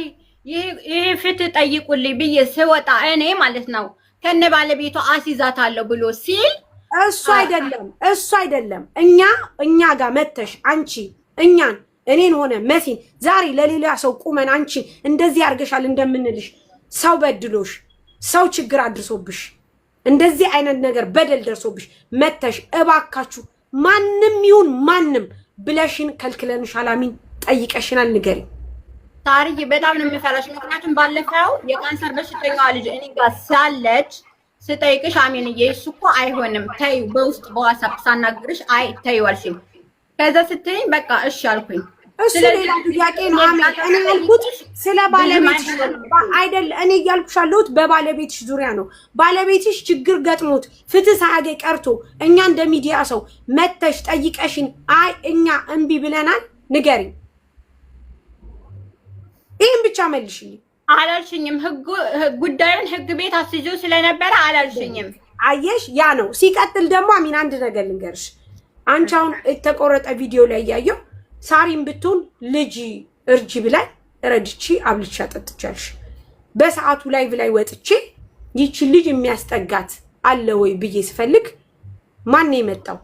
ይሄ ፍትህ ጠይቁልኝ ብዬ ስወጣ እኔ ማለት ነው ከነ ባለቤቷ አሲዛታለሁ ብሎ ሲል እሱ አይደለም እኛ ጋር መተሽ አንቺ እኔን ሆነ መሲን ዛሬ ለሌላ ሰው ቁመን አንቺ እንደዚህ አርገሻል እንደምንልሽ ሰው በድሎሽ ሰው ችግር አድርሶብሽ እንደዚህ አይነት ነገር በደል ደርሶብሽ መተሽ እባካችሁ ማንም ይሁን ማንም ብለሽን ከልክለንሻል አሚን ጠይቀሽናል። ንገሪ ታሪክ በጣም ነው የሚፈራሽ። ምክንያቱም ባለፈው የካንሰር በሽተኛዋ ልጅ እኔ ጋር ሳለች ስጠይቅሽ አሚንዬ እሱ እኮ አይሆንም ተይው በውስጥ በዋትስአፕ ሳናግርሽ አይ ተይው አልሽኝ። ከዛ ስትይኝ በቃ እሺ አልኩኝ። እሱ ሌላ ጥያቄ ነው አሚን። እኔ ያልኩት ስለ ባለቤትሽ አይደል። እኔ እያልኩሽ ያለሁት በባለቤትሽ ዙሪያ ነው። ባለቤትሽ ችግር ገጥሞት ፍትህ ሳያገኝ ቀርቶ እኛ እንደ ሚዲያ ሰው መተሽ ጠይቀሽን አይ እኛ እምቢ ብለናል ንገሪ። ይሄን ብቻ መልሽልኝ። አላልሽኝም። ጉዳዩን ህግ ቤት አስይዞ ስለነበረ አላልሽኝም። አየሽ ያ ነው። ሲቀጥል ደግሞ አሚን አንድ ነገር ልንገርሽ። አንቺ አሁን የተቆረጠ ቪዲዮ ላይ ያየው ሳሪም ብትሆን ልጅ እርጂ ብላይ ረድቺ አብልቻ ጠጥቻለሽ። በሰዓቱ ላይቭ ላይ ወጥቼ ይቺ ልጅ የሚያስጠጋት አለ ወይ ብዬ ስፈልግ ማን ነው የመጣው?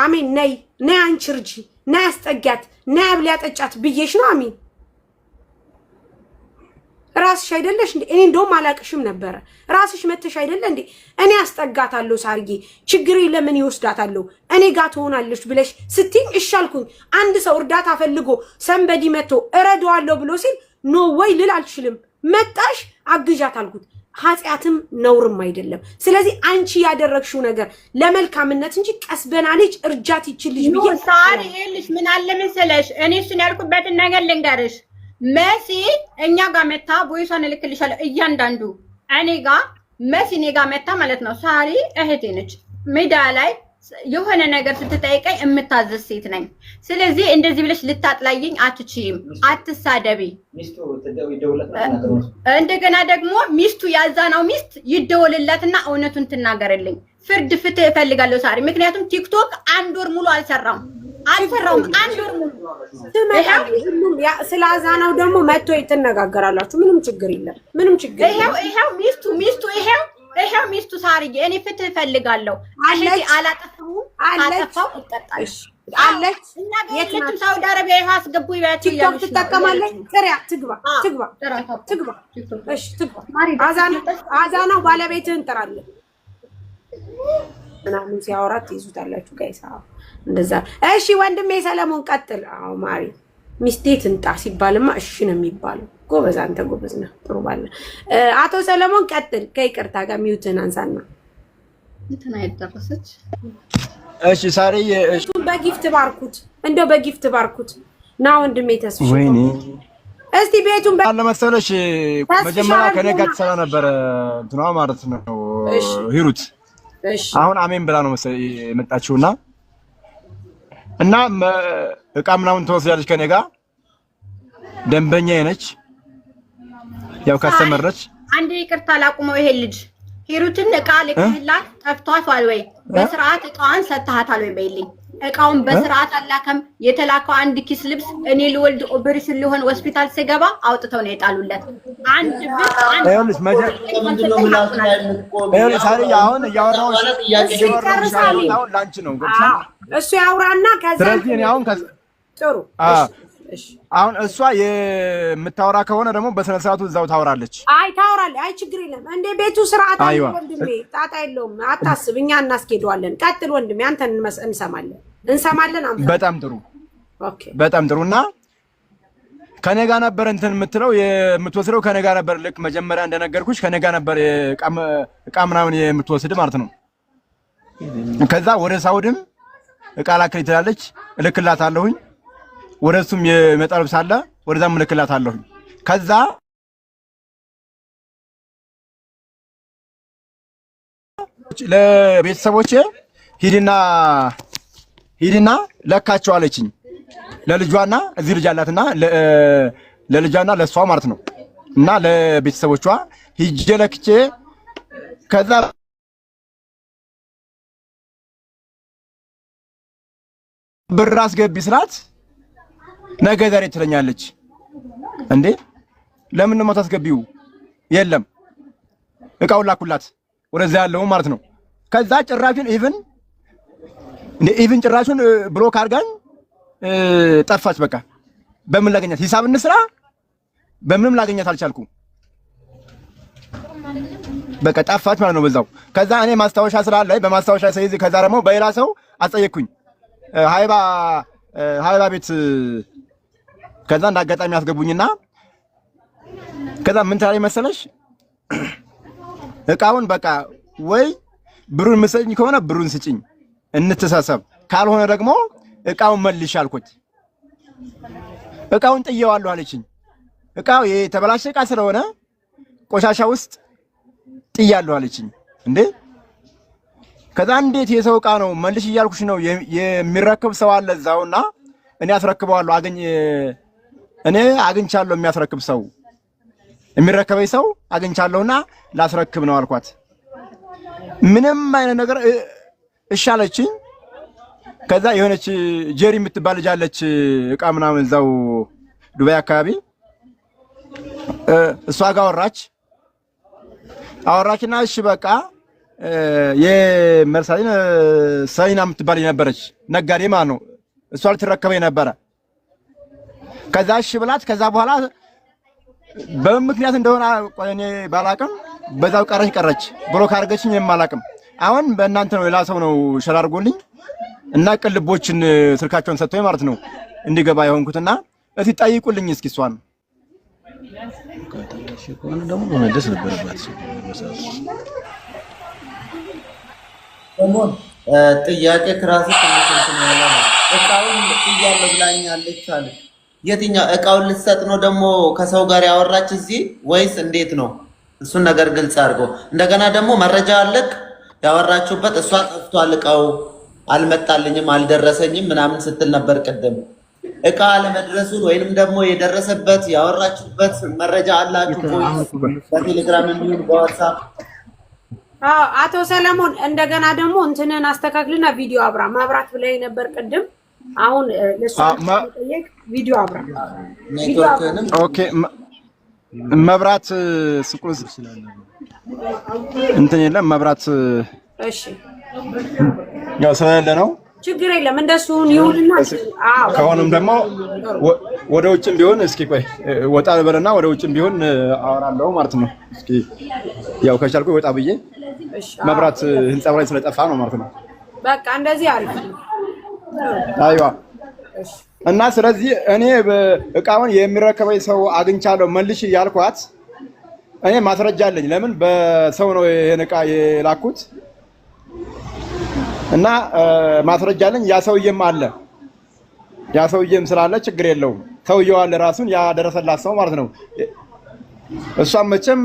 አሚን ነይ አንቺ እርጂ ነይ አስጠጋት ነይ አብሊ ያጠጫት ብዬሽ ነው አሚን። ራስሽ አይደለሽ እንዴ? እኔ እንደውም አላቅሽም ነበረ። ራስሽ መተሽ አይደለ እንዴ? እኔ አስጠጋታለሁ ሳርዬ ችግሬ ለምን ይወስዳታለሁ እኔ ጋር ትሆናለች ብለሽ ስትይኝ እሺ አልኩኝ። አንድ ሰው እርዳታ ፈልጎ ሰንበዲ መጥቶ እረዳዋለሁ ብሎ ሲል ኖ ወይ ልል አልችልም። መጣሽ አግዣት አልኩት። ኃጢአትም ነውርም አይደለም። ስለዚህ አንቺ ያደረግሽው ነገር ለመልካምነት እንጂ ቀስበና ልጅ እርጃት ይችልሽ ብዬ ሳሪ ይልሽ ምን አለ መሰለሽ እኔ እሱን ያልኩበትን ነገር ልንገርሽ። መሲ እኛ ጋር መታ ቦይሷን እልክልሻለሁ እያንዳንዱ እኔ ጋር መሲ እኔ ጋር መታ ማለት ነው። ሳሪ እህቴ ነች። ሜዳ ላይ የሆነ ነገር ስትጠይቀኝ የምታዘዝ ሴት ነኝ። ስለዚህ እንደዚህ ብለሽ ልታጥላይኝ አትችይም። አትሳደቢ። እንደገና ደግሞ ሚስቱ ያዛናው ሚስት ይደወልላትና እውነቱን ትናገርልኝ። ፍርድ ፍትህ እፈልጋለሁ ሳሪ። ምክንያቱም ቲክቶክ 1 ወር ሙሉ አልሰራም። 1 ወር ሙሉ ስለ አዛናው ደግሞ መጥቶ ይተነጋገራላችሁ። ምንም ችግር የለም። ምንም ችግር ይሄው ሚስቱ ሳርዬ እኔ ፍትህ እፈልጋለሁ። አለች አላጠፋው ይቀጣል አለች። የትም ሳውዲ አረቢያ ይሄ አስገቡ ይባያችሁ ቲክቶክ ትጠቀማለች። ጥሪያ ትግባ። እሺ ትግባ። አዛናው ባለቤትህን ጥራለህ ምናምን ሲያወራት ትይዙታላችሁ ጋይስ። እንደዛ እሺ ወንድሜ ሰለሞን ቀጥል። አዎ ማሪ ሚስቴ ትንጣ ሲባልማ እሺ ነው የሚባለው። ጎበዝ አንተ ጎበዝ ነህ። ጥሩ ባለ አቶ ሰለሞን ቀጥል። ከይቅርታ ጋር ሚውትን አንሳና እንትና አይደረሰች። እሺ ሳሪዬ እሺ በጊፍት ባርኩት፣ እንደው በጊፍት ባርኩት። ና ወንድሜ ተስፍሽ ወይኔ እስቲ ቤቱን ባለ መሰለሽ መጀመሪያ ከኔ ጋር ተሰራ ነበር እንትኗ ማለት ነው ሂሩት። እሺ አሁን አሜን ብላ ነው መሰለኝ የመጣችውና እቃ ምናምን ተወስዳለች ከኔ ጋር ደንበኛዬ ነች። ያው ካስተመረች አንዴ ይቅርታ ላቁመው። ይሄ ልጅ ሂሩትን እቃ ልክላት ጠፍቷታል ወይ? በስርዓት እቃዋን ሰጥተሃታል ወይ በይልኝ። እቃውን በስርዓት አላከም። የተላከው አንድ ኪስ ልብስ እኔ ልወልድ ኦፕሬሽን ሊሆን ሆስፒታል ስገባ አውጥተው ነው የጣሉለት። አንድ ብር አንድ ይኸውልሽ ምንድነው ምላስ ላይ የምትቆም? ይኸውልሽ ሳሪዬ አሁን እያወራሁሽ አሁን ላንቺ ነው ገብታ እሱ ያውራና ከዛ ስለዚህ እኔ አሁን ጥሩ አሁን እሷ የምታወራ ከሆነ ደግሞ በስነ ስርዓቱ እዛው ታወራለች። አይ ታወራለች። አይ ችግር የለም። እንደ ቤቱ ስርዓት አለ ወንድሜ፣ ጣጣ የለውም። አታስብ፣ እኛ እናስኬደዋለን። ቀጥል ወንድሜ፣ አንተን እንሰማለን። በጣም ጥሩ ኦኬ፣ በጣም ጥሩና ከኔ ጋር ነበር እንትን የምትለው የምትወስደው ከኔ ጋር ነበር። ልክ መጀመሪያ እንደነገርኩሽ ከኔ ጋር ነበር እቃ ምናምን የምትወስድ ማለት ነው። ከዛ ወደ ሳውድም እቃ ላክል ትላለች፣ እልክላታለሁኝ። ወደሱም የመጣልብ ሳለ ወደዛም እልክላታለሁኝ። ከዛ ለቤተሰቦቼ ሂድና ለካቸው አለችኝ። ለልጇና እዚህ ልጅ አላትና ለልጇና ለሷ ማለት ነው። እና ለቤተሰቦቿ ሂጄ ለክቼ ከዛ ብር አስገቢ ስላት ነገ ዛሬ ትለኛለች። እንዴ ለምን ነው የማታስገቢው? የለም እቃውን ላኩላት ወደዛ ያለው ማለት ነው። ከዛ ጭራሹን ኢቭን ጭራሹን ብሎክ አድርጋኝ ጠፋች። በቃ በምን ላገኛት? ሂሳብ እንስራ በምንም ላገኛት አልቻልኩም። በቃ ጠፋች ማለት ነው በዛው። ከዛ እኔ ማስታወሻ ስላለኝ በማስታወሻ ሳይዝ ከዛ ደግሞ በሌላ ሰው አስጠየቅኩኝ ሃይባ ቤት። ከዛ እንዳጋጣሚ ያስገቡኝና ከዛ ምን ታሪ መሰለሽ እቃውን በቃ ወይ ብሩን መስጠኝ ከሆነ ብሩን ስጭኝ እንተሳሰብ፣ ካልሆነ ደግሞ እቃውን መልሽ አልኩት። እቃውን ጥየዋለሁ አለችኝ። እቃው የተበላሸ እቃ ስለሆነ ቆሻሻ ውስጥ ጥያለሁ አለችኝ። እንዴ ከዛ እንዴት የሰው እቃ ነው መልሽ እያልኩሽ ነው። የሚረከብ ሰው አለ እዛውና እኔ አስረክበዋለሁ። እኔ አግኝቻለሁ የሚያስረክብ ሰው የሚረከበኝ ሰው አግኝቻለሁና ላስረክብ ነው አልኳት። ምንም አይነት ነገር እሻለችኝ። ከዛ የሆነች ጄሪ የምትባል ልጅ አለች እቃ ምናምን እዛው ዱባይ አካባቢ እሷ ጋር አወራችና እሺ በቃ የመርሳሊን ሰይና የምትባል ነበረች ነጋዴ ማለት ነው። እሷ ልትረከበኝ ነበረ። ከዛ እሺ ብላት ከዛ በኋላ በምክንያት እንደሆነ እኔ ባላቅም በዛው ቀረች ብሎክ አድርገችኝ። የማላቅም አሁን በእናንተ ነው ሌላ ሰው ነው ሸር አድርጎልኝ እና ቅልቦችን ስልካቸውን ሰጥቶኝ ማለት ነው እንዲገባ የሆንኩትና እስቲ ጠይቁልኝ እስኪ እሷን ደግሞ መመለስ ነበረባት። ጥያቄ ክራስ ተመሰልተን ያለ ነው። እቃውን ጥያለሁ ብላኛለች አለ። የትኛው እቃውን ልትሰጥ ነው ደግሞ ከሰው ጋር ያወራች እዚህ ወይስ እንዴት ነው? እሱን ነገር ግልጽ አድርገው። እንደገና ደግሞ መረጃ አለክ ያወራችሁበት እሷ ጠፍቷል፣ እቃው አልመጣልኝም፣ አልደረሰኝም ምናምን ስትል ነበር ቅድም። እቃ አለመድረሱን ወይንም ደግሞ የደረሰበት ያወራችሁበት መረጃ አላችሁ ወይ? በቴሌግራም እንዲሁም በዋትስአፕ አቶ ሰለሞን እንደገና ደግሞ እንትንን አስተካክልና ቪዲዮ አብራ ማብራት ብለህ ነበር ቅድም። አሁን ለሷ ጠየቅ ቪዲዮ አብራ። ኦኬ መብራት ስቁስ እንትን የለም መብራት። እሺ ያው ስለሌለ ነው። ችግር የለም እንደሱን ይሁንና ከሆነም ደግሞ ወደ ውጭም ቢሆን እስኪ ቆይ ወጣ ልበልና ወደ ውጭም ቢሆን አወራለሁ ማለት ነው። እስኪ ያው ከቻልኩ ወጣ ብዬ መብራት ህንጻው ላይ ስለጠፋ ነው ማለት ነው። በቃ እንደዚህ አሪፍ። አይዋ እና ስለዚህ እኔ እቃውን የሚረከበኝ ሰው አግኝቻለሁ መልሽ ያልኳት እኔ ማስረጃ አለኝ። ለምን በሰው ነው ይሄን እቃ የላኩት እና ማስረጃ አለኝ። ያ ሰውዬም አለ። ያ ሰውዬም ስላለ ችግር የለውም። ሰውዬው አለ ራሱን ያደረሰላት ሰው ማለት ነው። እሷም መቼም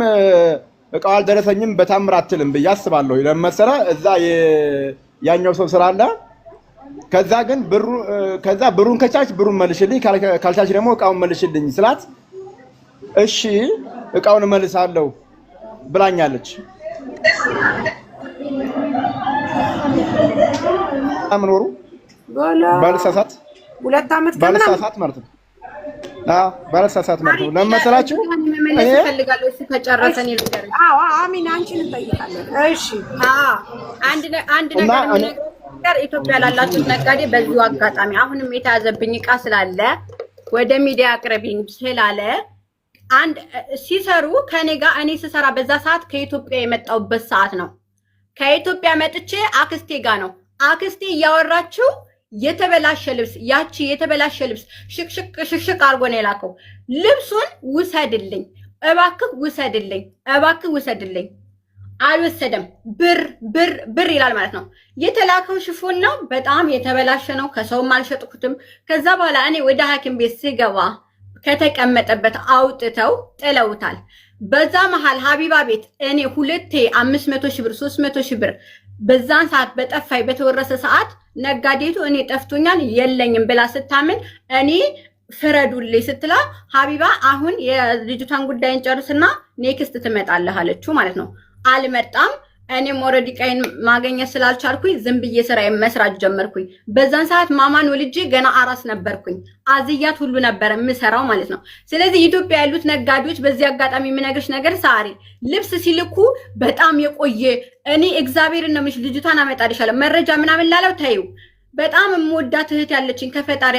እቃው አልደረሰኝም በታምር አትልም ብዬ አስባለሁ። ለመሰለ እዛ ያኛው ሰው ስላለ ከዛ ግን ብሩን ከቻች ብሩን መልሽልኝ ካልቻች ደግሞ እቃውን መልሽልኝ ስላት እሺ እቃውን መልሳለሁ ብላኛለች። አምኖሩ ባልሳሳት 2 ዓመት ባልሳሳት ማለት ነው። ባልሳሳት ማለት ነው። ለመሰላችሁ እኔ ፈልጋለሁ እሱ ከጨረሰን ይልቀር። አሚን አንቺን እንጠይቃለን። እሺ አንድ ነገር ኢትዮጵያ ላላችሁ ነጋዴ በዚሁ አጋጣሚ አሁንም የተያዘብኝ እቃ ስላለ ወደ ሚዲያ አቅርቢኝ ስላለ አንድ ሲሰሩ ከኔ ጋር እኔ ስሰራ በዛ ሰዓት ከኢትዮጵያ የመጣውበት ሰዓት ነው። ከኢትዮጵያ መጥቼ አክስቴ ጋር ነው። አክስቴ እያወራችው የተበላሸ ልብስ ያቺ የተበላሸ ልብስ ሽክሽክ አርጎ ነው የላከው። ልብሱን ውሰድልኝ እባክህ ውሰድልኝ፣ እባክህ ውሰድልኝ። አልወሰደም። ብር ይላል ማለት ነው። የተላከው ሽፎን ነው፣ በጣም የተበላሸ ነው። ከሰውም አልሸጥኩትም። ከዛ በኋላ እኔ ወደ ሐኪም ቤት ስገባ ከተቀመጠበት አውጥተው ጥለውታል። በዛ መሃል ሀቢባ ቤት እኔ 500 ሺህ ብር 300 ሺህ ብር በዛን ሰዓት በጠፋይ በተወረሰ ሰዓት ነጋዴቱ እኔ ጠፍቶኛል የለኝም ብላ ስታምን እኔ ፍረዱልኝ ስትላ ሀቢባ አሁን የልጅቷን ጉዳይን ጨርስና ኔክስት ትመጣለህ አለችው ማለት ነው። አልመጣም። እኔም ኦሬዲ ቀይን ማገኘት ስላልቻልኩኝ ዝም ብዬ ስራዬን መስራት ጀመርኩኝ። በዛን ሰዓት ማማን ወልጄ ገና አራስ ነበርኩኝ። አዝያት ሁሉ ነበር የምሰራው ማለት ነው። ስለዚህ ኢትዮጵያ ያሉት ነጋዴዎች በዚህ አጋጣሚ የምነግርሽ ነገር ሳሪ ልብስ ሲልኩ በጣም የቆየ እኔ እግዚአብሔርን ነው የምልሽ ልጅቷን አመጣልሻለሁ መረጃ ምናምን ላለው ታዩ በጣም የምወዳት እህት ያለችኝ ከፈጣሪ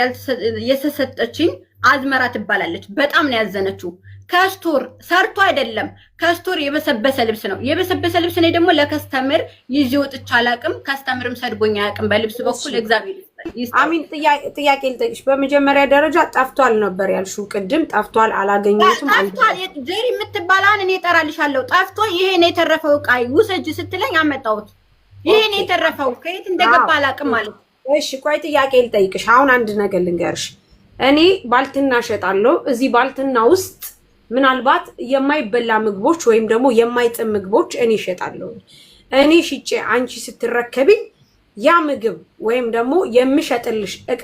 የተሰጠችኝ አዝመራ ትባላለች። በጣም ነው ያዘነችው። ከስቶር ሰርቶ አይደለም ከስቶር የበሰበሰ ልብስ ነው። የበሰበሰ ልብስ ነው ደግሞ ለከስተምር ይዤ ወጥቼ አላውቅም። ከስተምርም ሰድቦኛ አያውቅም። በልብስ በኩል እግዚአብሔር ይስጥ። አሚን ጥያቄ ልጠይቅሽ። በመጀመሪያ ደረጃ ጠፍቷል ነበር ያልሽው ቅድም። ጠፍቷል አላገኘሁትም። ጠፍቷል ጀሪ የምትባላን እኔ እጠራልሻለሁ። ጠፍቶ ይሄን የተረፈው ዕቃ ውሰጅ ስትለኝ አመጣሁት። ይሄን የተረፈው ከየት እንደገባ አላውቅም ማለት። እሺ ቆይ ጥያቄ ልጠይቅሽ። አሁን አንድ ነገር ልንገርሽ። እኔ ባልትና እሸጣለሁ። እዚህ ባልትና ውስጥ ምናልባት የማይበላ ምግቦች ወይም ደግሞ የማይጥም ምግቦች እኔ እሸጣለሁ። እኔ ሽጬ አንቺ ስትረከቢኝ ያ ምግብ ወይም ደግሞ የምሸጥልሽ ዕቃ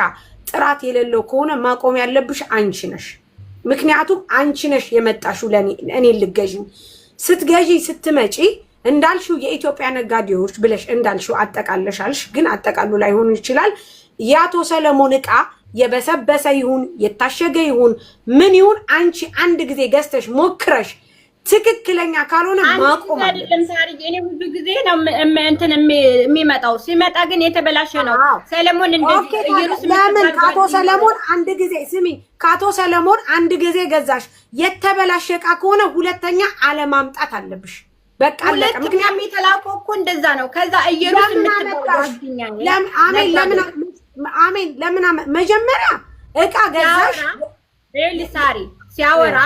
ጥራት የሌለው ከሆነ ማቆም ያለብሽ አንቺ ነሽ። ምክንያቱም አንቺ ነሽ የመጣሽው ለኔ እኔ ልገዢኝ። ስትገዢ ስትመጪ እንዳልሽው የኢትዮጵያ ነጋዴዎች ብለሽ እንዳልሽው አጠቃለሻልሽ። ግን አጠቃሉ ላይሆን ይችላል። የአቶ ሰለሞን ዕቃ የበሰበሰ ይሁን የታሸገ ይሁን ምን ይሁን አንቺ አንድ ጊዜ ገዝተሽ ሞክረሽ ትክክለኛ ካልሆነ ማቆም አይደለም። ታሪክ እኔ ብዙ ጊዜ ነው እንትን የሚመጣው ሲመጣ ግን የተበላሸ ነው። ሰለሞን እንደዚህ ኢየሩስ ለምን ካቶ ሰለሞን አንድ ጊዜ ስሚ፣ ካቶ ሰለሞን አንድ ጊዜ ገዛሽ የተበላሸ ዕቃ ከሆነ ሁለተኛ አለማምጣት አለብሽ። በቃ ምክንያቱም የተላከው እኮ እንደዛ ነው። ከዛ ኢየሩስ የምትባለው አሜን ለምን መጀመሪያ ዕቃ ገዛሽ? ሳሪ ሲያወራ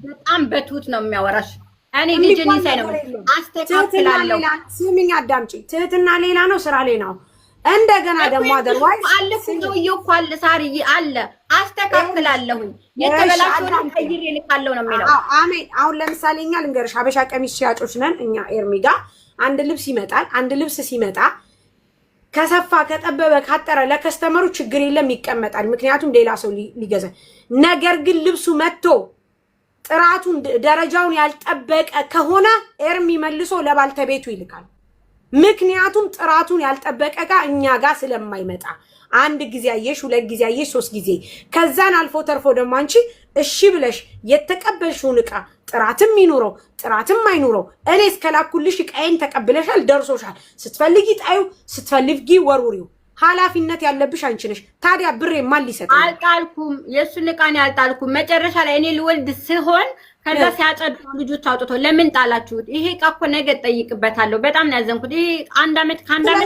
በጣም በትሁት ነው የሚያወራሽ። እኔ ልጅን ይሳይ ነው አስተካክላለሁ። ስሚኝ አዳምጪ። ትህትና ሌላ ነው፣ ስራ ሌላ ነው። እንደገና ደግሞ አደርዋይስ አለፉ ነው አለ ሳሪ አለ አስተካክላለሁ። የተበላሸውን ቀይሬ ልካለሁ ነው የሚለው። አሜን። አሁን ለምሳሌ እኛ ልንገርሽ ሀበሻ ቀሚስ ሻጮች ነን እኛ። ኤርሚጋ አንድ ልብስ ይመጣል። አንድ ልብስ ሲመጣ ከሰፋ ከጠበበ ካጠረ ለከስተመሩ ችግር የለም ይቀመጣል። ምክንያቱም ሌላ ሰው ሊገዛ። ነገር ግን ልብሱ መጥቶ ጥራቱን ደረጃውን ያልጠበቀ ከሆነ ኤርሚ መልሶ ለባልተቤቱ ይልካል። ምክንያቱም ጥራቱን ያልጠበቀ ጋር እኛ ጋር ስለማይመጣ አንድ ጊዜ አየሽ፣ ሁለት ጊዜ አየሽ፣ 3 ጊዜ ከዛን አልፎ ተርፎ ደግሞ አንቺ እሺ ብለሽ የተቀበልሽውን ዕቃ ጥራትም ይኑረው ጥራትም አይኑረው እኔ እስከላኩልሽ ዕቃዬን ተቀብለሻል፣ ደርሶሻል። ስትፈልጊ ጣዩ፣ ስትፈልጊ ወርውሪው። ኃላፊነት ያለብሽ አንቺ ነሽ። ታዲያ ብሬ ማን ሊሰጠኝ? አልጣልኩም፣ የእሱን ዕቃ ነው ያልጣልኩም። መጨረሻ ላይ እኔ ልወልድ ሲሆን ከዛ ሲያጸዱ ልጆች አውጥቶ ለምን ጣላችሁት? ይሄ ዕቃ እኮ ነገ እጠይቅበታለሁ። በጣም ነው ያዘንኩት። ይሄ ከአንድ ዓመት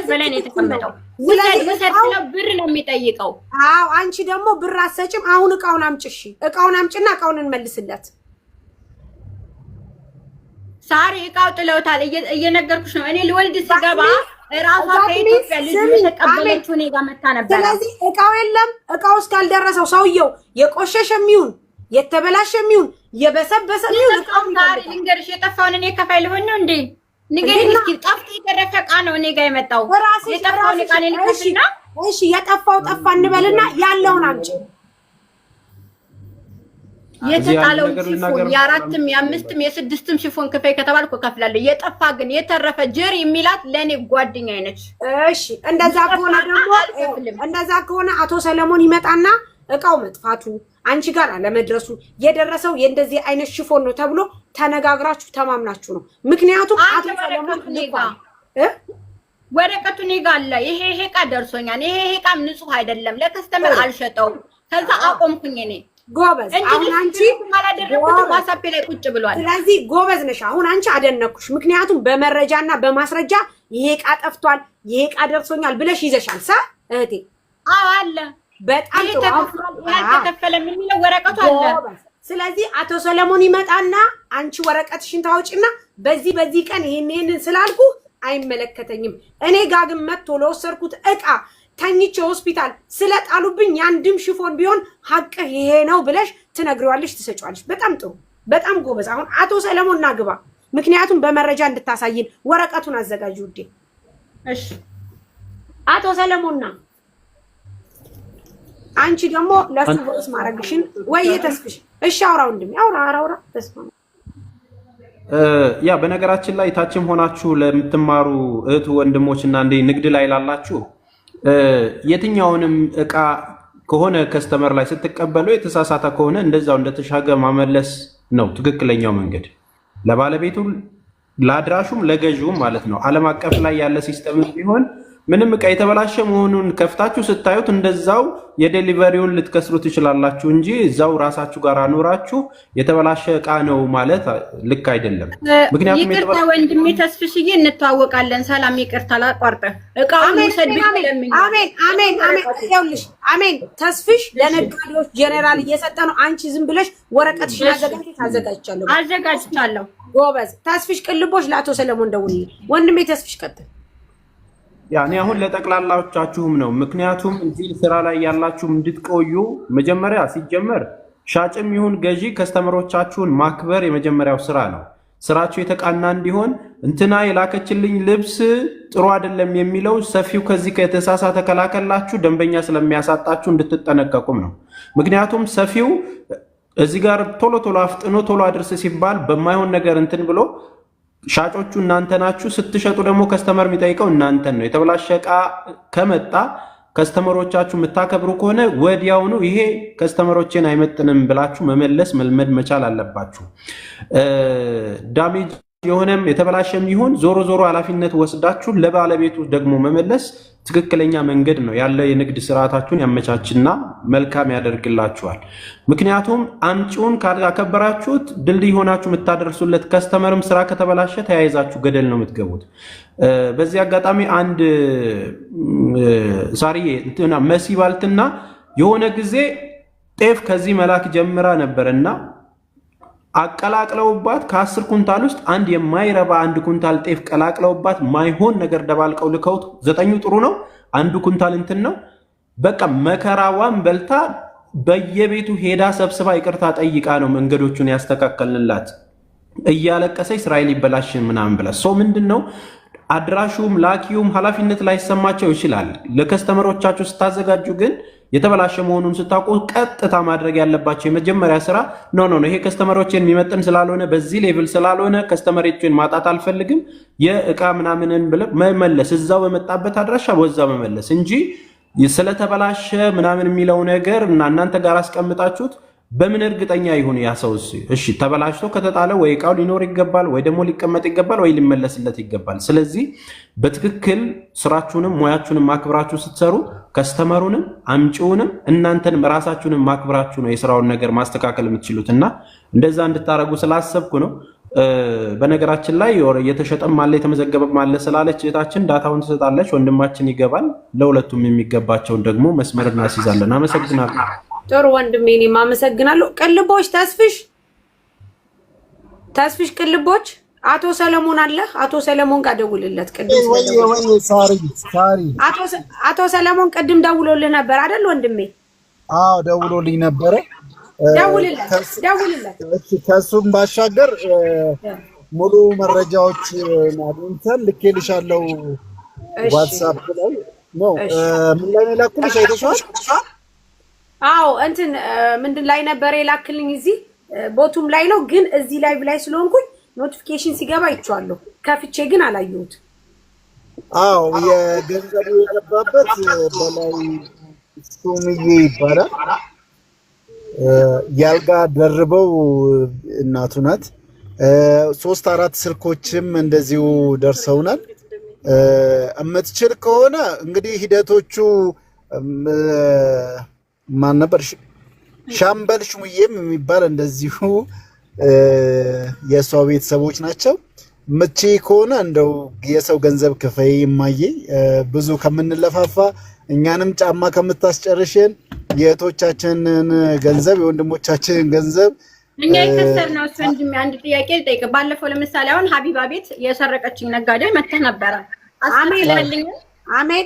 በላይ ነው የተቀመጠው። ውሰድ ስለው ብር ነው የሚጠይቀው። አዎ አንቺ ደግሞ ብር አትሰጭም። አሁን ዕቃውን አምጪ። እሺ ዕቃውን አምጪና ዕቃውን እንመልስለት። ሳሪ ዕቃው ጥለውታል። እየነገርኩሽ ነው። እኔ ልወልድ ሲገባ ራሷ ከኢትዮጵያ ልጅ የተቀበለችው እኔ ጋር መታ ነበር። ስለዚህ ዕቃው የለም። ዕቃው እስካልደረሰው ሰውየው የቆሸሸም ይሁን የተበላሸም ይሁን የበሰበሰ ይሁን ዕቃው ሳሪ ልንገርሽ፣ የጠፋውን እኔ ከፋይ ልሆን ነው እንዴ? ንገሪኝ እስኪ። ጠፍቶ የተረፈ ዕቃ ነው እኔ ጋር የመጣው። የጠፋውን ዕቃ እኔ ልከፍና እሺ የጠፋው ጠፋ እንበልና ያለውን አምጪ። የተጣለው ሽፎን የአራትም የአምስትም የስድስትም ሽፎን ክፈይ ከተባልኩ እከፍላለሁ። የጠፋ ግን የተረፈ ጀር የሚላት ለኔ ጓደኛዬ ነች። እሺ እንደዛ ከሆነ ደግሞ እንደዛ ከሆነ አቶ ሰለሞን ይመጣና ዕቃው መጥፋቱ አንቺ ጋር አለመድረሱ የደረሰው የእንደዚህ አይነት ሽፎን ነው ተብሎ ተነጋግራችሁ ተማምናችሁ ነው። ምክንያቱም አቶ ሰለሞን ወረቀቱ እኔ ጋር አለ። ይሄ ዕቃ ደርሶኛል። ይሄ ዕቃም ንጹህ አይደለም፣ ለከስተመር አልሸጠው። ከዛ አቆምኩኝ እኔ። ጎበዝ አሁን አንቺ ማላደረኩት ዋትስአፕ ላይ ቁጭ ብሏል። ስለዚህ ጎበዝ ነሽ። አሁን አንቺ አደነኩሽ። ምክንያቱም በመረጃና በማስረጃ ይሄ ዕቃ ጠፍቷል፣ ይሄ ዕቃ ደርሶኛል ብለሽ ይዘሻል። እህቴ አዎ አለ። በጣም ያልተከፈለም የሚለው ወረቀቱ አለ። ስለዚህ አቶ ሰለሞን ይመጣና አንቺ ወረቀትሽን ታውጪና በዚህ ቀን ይሄን ስላልኩ አይመለከተኝም፣ እኔ ጋር ግን መጥቶ ለወሰድኩት ዕቃ ተኝቼ ሆስፒታል ስለጣሉብኝ ያንድም ሽፎን ቢሆን ሀቅ ይሄ ነው ብለሽ ትነግሪዋለሽ፣ ትሰጪዋለሽ። በጣም ጥሩ፣ በጣም ጎበዝ። አሁን አቶ ሰለሞን ናግባ፣ ምክንያቱም በመረጃ እንድታሳይን ወረቀቱን አዘጋጅ ውዴ። እሺ አቶ ሰለሞንና አንቺ ደግሞ ለሱ ቮይስ ማረግሽን ወይ የተስፍሽ። እሺ አውራ ወንድሜ አውራ ተስፋ ያ በነገራችን ላይ ታችም ሆናችሁ ለምትማሩ እህት ወንድሞችና እንደ ንግድ ላይ ላላችሁ የትኛውንም ዕቃ ከሆነ ከስተመር ላይ ስትቀበሉ የተሳሳተ ከሆነ እንደዛው እንደተሻገ ማመለስ ነው ትክክለኛው መንገድ፣ ለባለቤቱ ለአድራሹም ለገዢውም ማለት ነው። ዓለም አቀፍ ላይ ያለ ሲስተም ቢሆን ምንም ዕቃ የተበላሸ መሆኑን ከፍታችሁ ስታዩት እንደዛው የዴሊቨሪውን ልትከስሩ ትችላላችሁ እንጂ እዛው ራሳችሁ ጋር አኖራችሁ የተበላሸ ዕቃ ነው ማለት ልክ አይደለም። ምክንያቱም ይቅርታ ወንድሜ ተስፍሽዬ እንተዋወቃለን። ሰላም ይቅርታ ላቋርጠህ። ዕቃውን ውሰድ ቢለምኝ። አሜን። ይኸውልሽ አሜን። ተስፍሽ ለነጋዴዎች ጄኔራል እየሰጠ ነው። አንቺ ዝም ብለሽ ወረቀትሽን አዘጋጅቻለሁ። ጎበዝ ተስፍሽ። ቅልቦሽ ለአቶ ሰለሞን ደውልልኝ ወንድሜ። ተስፍሽ ቀጥል። ያኔ አሁን ለጠቅላላዎቻችሁም ነው። ምክንያቱም እዚህ ስራ ላይ ያላችሁም እንድትቆዩ መጀመሪያ ሲጀመር ሻጭም ይሁን ገዢ ከስተመሮቻችሁን ማክበር የመጀመሪያው ስራ ነው። ስራችሁ የተቃና እንዲሆን እንትና የላከችልኝ ልብስ ጥሩ አይደለም የሚለው ሰፊው ከዚህ ከተሳሳተ ከላከላችሁ ደንበኛ ስለሚያሳጣችሁ እንድትጠነቀቁም ነው። ምክንያቱም ሰፊው እዚህ ጋር ቶሎ አፍጥኖ ቶሎ አድርስ ሲባል በማይሆን ነገር እንትን ብሎ ሻጮቹ እናንተ ናችሁ። ስትሸጡ ደግሞ ከስተመር የሚጠይቀው እናንተን ነው። የተበላሸ ዕቃ ከመጣ ከስተመሮቻችሁ የምታከብሩ ከሆነ ወዲያውኑ ይሄ ከስተመሮችን አይመጥንም ብላችሁ መመለስ መልመድ መቻል አለባችሁ። ዳሜጅ የሆነም የተበላሸም ይሁን ዞሮ ኃላፊነት ወስዳችሁ ለባለቤቱ ደግሞ መመለስ ትክክለኛ መንገድ ነው። ያለ የንግድ ስርዓታችሁን ያመቻችና መልካም ያደርግላችኋል። ምክንያቱም አምጪውን ካከበራችሁት ድልድይ ሆናችሁ የምታደርሱለት ከስተመርም ስራ ከተበላሸ ተያይዛችሁ ገደል ነው የምትገቡት። በዚህ አጋጣሚ አንድ ሳሪዬ መሲ ባልትና የሆነ ጊዜ ጤፍ ከዚህ መላክ ጀምራ ነበርና አቀላቅለውባት ከ10 ኩንታል ውስጥ አንድ የማይረባ 1 ኩንታል ጤፍ ቀላቅለውባት ማይሆን ነገር ደባልቀው ልከውት 9 ጥሩ ነው፣ 1 ኩንታል እንትን ነው። በቃ መከራዋን በልታ በየቤቱ ሄዳ ሰብስባ ይቅርታ ጠይቃ ነው መንገዶቹን ያስተካከልንላት። እያለቀሰች እስራኤል ይበላሽን ምናምን ብላ ሰው ምንድነው አድራሹም ላኪውም ኃላፊነት ላይሰማቸው ይችላል። ለከስተመሮቻችሁ ስታዘጋጁ ግን የተበላሸ መሆኑን ስታውቁ ቀጥታ ማድረግ ያለባቸው የመጀመሪያ ስራ ኖ ይሄ ከስተመሮችን የሚመጥን ስላልሆነ በዚህ ሌቭል ስላልሆነ ከስተመሮችን ማጣት አልፈልግም የእቃ ምናምንን ብለህ መመለስ፣ እዛው በመጣበት አድራሻ ወዛው መመለስ እንጂ ስለተበላሸ ምናምን የሚለው ነገር እና እናንተ ጋር አስቀምጣችሁት በምን እርግጠኛ ይሁን ያ ሰው? እሺ ተበላሽቶ ከተጣለ ወይ እቃው ሊኖር ይገባል ወይ ደግሞ ሊቀመጥ ይገባል ወይ ሊመለስለት ይገባል። ስለዚህ በትክክል ስራችሁንም ሙያችሁንም ማክብራችሁ ስትሰሩ ከስተመሩንም አምጪውንም እናንተንም ራሳችሁንም ማክብራችሁ ነው የስራውን ነገር ማስተካከል የምትችሉትና እንደዛ እንድታረጉ ስላሰብኩ ነው። በነገራችን ላይ የተሸጠም አለ የተመዘገበም አለ ስላለች እህታችን ዳታውን ትሰጣለች፣ ወንድማችን ይገባል። ለሁለቱም የሚገባቸውን ደግሞ መስመር እናስይዛለን። አመሰግናለሁ። ጥሩ ወንድሜ፣ እኔም አመሰግናለሁ። ቅልቦች ተስፍሽ ቅልቦች አቶ ሰለሞን አለ። አቶ ሰለሞን ጋር ደውልለት። አቶ ሰለሞን ቅድም ደውሎልህ ነበር አይደል ወንድሜ? አዎ ደውሎልኝ ነበረ። ደውልለት። ከሱም ባሻገር ሙሉ መረጃዎች አግኝተን ልኬልሻለሁ ዋትስአፕ ላይ ነው። ምን ላይ ላኩልሽ? አይተሽዋል? አዎ እንትን ምንድን ላይ ነበር የላክልኝ? እዚህ ቦቱም ላይ ነው፣ ግን እዚህ ላይቭ ላይ ስለሆንኩኝ ኖቲፊኬሽን ሲገባ ይቻለሁ። ከፍቼ ግን አላየሁት። አዎ የገንዘቡ የገባበት በላይ ሱምዬ ይባላል። ያልጋ ደርበው እናቱ ናት። 3-4 ስልኮችም እንደዚሁ ደርሰውናል። እምትችል ከሆነ እንግዲህ ሂደቶቹ ማን ነበር? ሻምበል ሽሙዬም የሚባል እንደዚሁ የሷ ቤተሰቦች ናቸው። ምቺ ከሆነ እንደው የሰው ገንዘብ ክፈይ እማዬ፣ ብዙ ከምንለፋፋ እኛንም ጫማ ከምታስጨርሽን የእህቶቻችንን ገንዘብ የወንድሞቻችንን ገንዘብ እኛ የከሰርነው እሱ እንጂ አንድ ጥያቄ ልጠይቅ። ባለፈው ለምሳሌ አሁን ሀቢባ ቤት የሰረቀችኝ ነጋዴ መተህ ነበረ። አሜን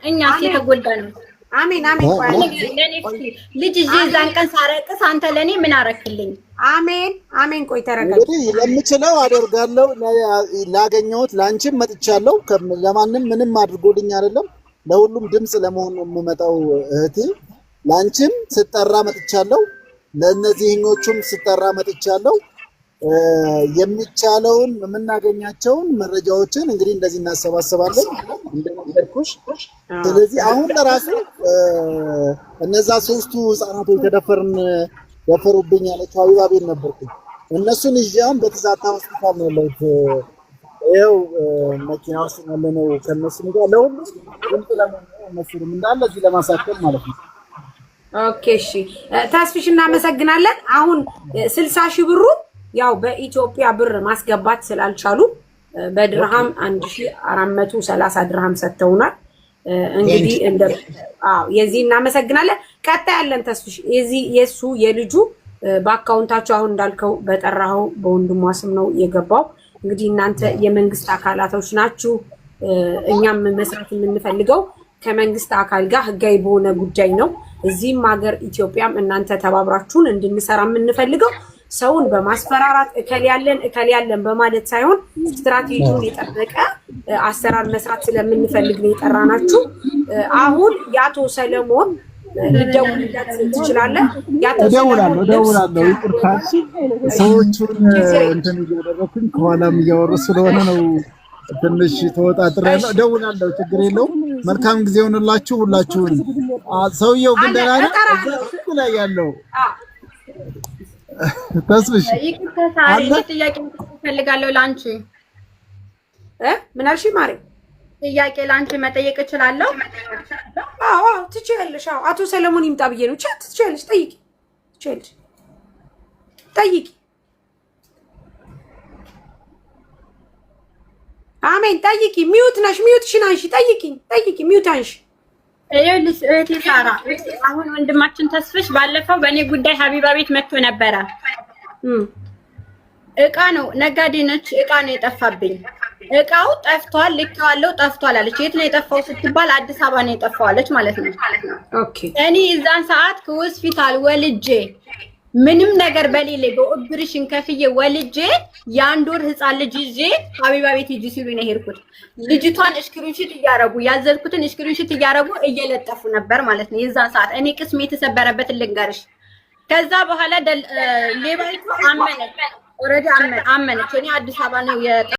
እኛ የተጎዳ ነው። አሜን ልጅ እዛን ቀን ሳረቅስ አንተ ለኔ ምን አረክልኝ? አሜን ቆይ ተረጋጋ። ለምችለው አደርጋለሁ። ላገኘሁት ላንቺም መጥቻለሁ። ለማንም ምንም አድርጎልኝ አይደለም፣ ለሁሉም ድምጽ ለመሆን ነው የምመጣው እህቴ። ላንቺም ስጠራ መጥቻለሁ፣ ለነዚህኞቹም ስጠራ መጥቻለሁ። የሚቻለውን የምናገኛቸውን መረጃዎችን እንግዲህ እንደዚህ እናሰባስባለን እንደነገርኩሽ። ስለዚህ አሁን ለራሱ እነዛ 3ቱ ህፃናቶች ደፈሩብኝ ያለችው ሀቢባ ቤት ነበርኩኝ። እነሱን ይዣም በተዛታ ሆስፒታል ነው ያለሁት። ይኸው መኪና ውስጥ ያለነው ከነሱም ጋር ለሁሉ ድምፅ ለመስሉም እንዳለ እዚህ ለማሳከም ማለት ነው። ኦኬ እሺ ተስፍሽ እናመሰግናለን። አሁን 60 ሺህ ብሩ ያው በኢትዮጵያ ብር ማስገባት ስላልቻሉ በድርሃም 1430 ድርሃም ሰጥተውናል። እንግዲህ የዚህ እናመሰግናለን። ቀጣይ ያለን ተስፍሽ የሱ የልጁ በአካውንታቸው አሁን እንዳልከው በጠራኸው በወንድሟ ስም ነው የገባው። እንግዲህ እናንተ የመንግስት አካላቶች ናችሁ። እኛም መስራት የምንፈልገው ከመንግስት አካል ጋር ህጋዊ በሆነ ጉዳይ ነው። እዚህም ሀገር ኢትዮጵያም እናንተ ተባብራችሁን እንድንሰራ የምንፈልገው ሰውን በማስፈራራት እከል ያለን በማለት ሳይሆን ስትራቴጂውን የጠበቀ አሰራር መስራት ስለምንፈልግ ነው የጠራናችሁ። አሁን የአቶ ሰለሞን ልደውልለት ትችላለህ? እደውላለሁ። ይቅርታ ሰዎቹን እንትን እያደረኩኝ ከኋላም እያወሩ ስለሆነ ነው ትንሽ ተወጣጥሬያለሁ። እደውላለሁ፣ ችግር የለውም። መልካም ጊዜ ሆነላችሁ ሁላችሁን። ሰውየው ግን ደህና ነው እዚህ ላይ ያለው ተስፍሽ ጥያቄ ፈልጋለሁ ላንቺ። ምን አልሽ ማሪ? ጥያቄ ላንቺ መጠየቅ እችላለሁ? አዎ ትችያለሽ። አቶ ሰለሞን ይምጣ ብዬ ነው። ትችያለሽ፣ ጠይቂ። አሜን ጠይቂ። ሚዩት ነሽ፣ ሚዩትሽን አንሺ። ጠይቂ፣ ሚዩት አንሺ። ይኸውልሽ እህቴ ሳራ፣ አሁን ወንድማችን ተስፍሽ ባለፈው በእኔ ጉዳይ ሀቢባ ቤት መጥቶ ነበረ። እቃ ነው ነጋዴ ነች። እቃ ነው የጠፋብኝ። እቃው ጠፍቷል፣ ልኬዋለሁ፣ ጠፍቷል አለች። የት ነው የጠፋው ስትባል አዲስ አበባ ነው የጠፋው አለች ማለት ነው። ኦኬ እኔ እዛን ሰዓት ከሆስፒታል ወልጄ ምንም ነገር በሌለ በኦፕሬሽን ከፍዬ ወልጄ የአንድ ወር ህፃን ልጅ ይዤ ሀቢባ ቤት ሂጂ ሲሉ ነው የሄድኩት። ልጅቷን ስክሪንሾት እያረጉ ያዘልኩትን ስክሪንሾት እያረጉ እየለጠፉ ነበር ማለት ነው። የዛን ሰዓት እኔ ቅስሜ የተሰበረበት ልንገርሽ። ከዛ በኋላ ሌባይቱ አመነች፣ ኦልሬዲ አመነች። እኔ አዲስ አበባ ነው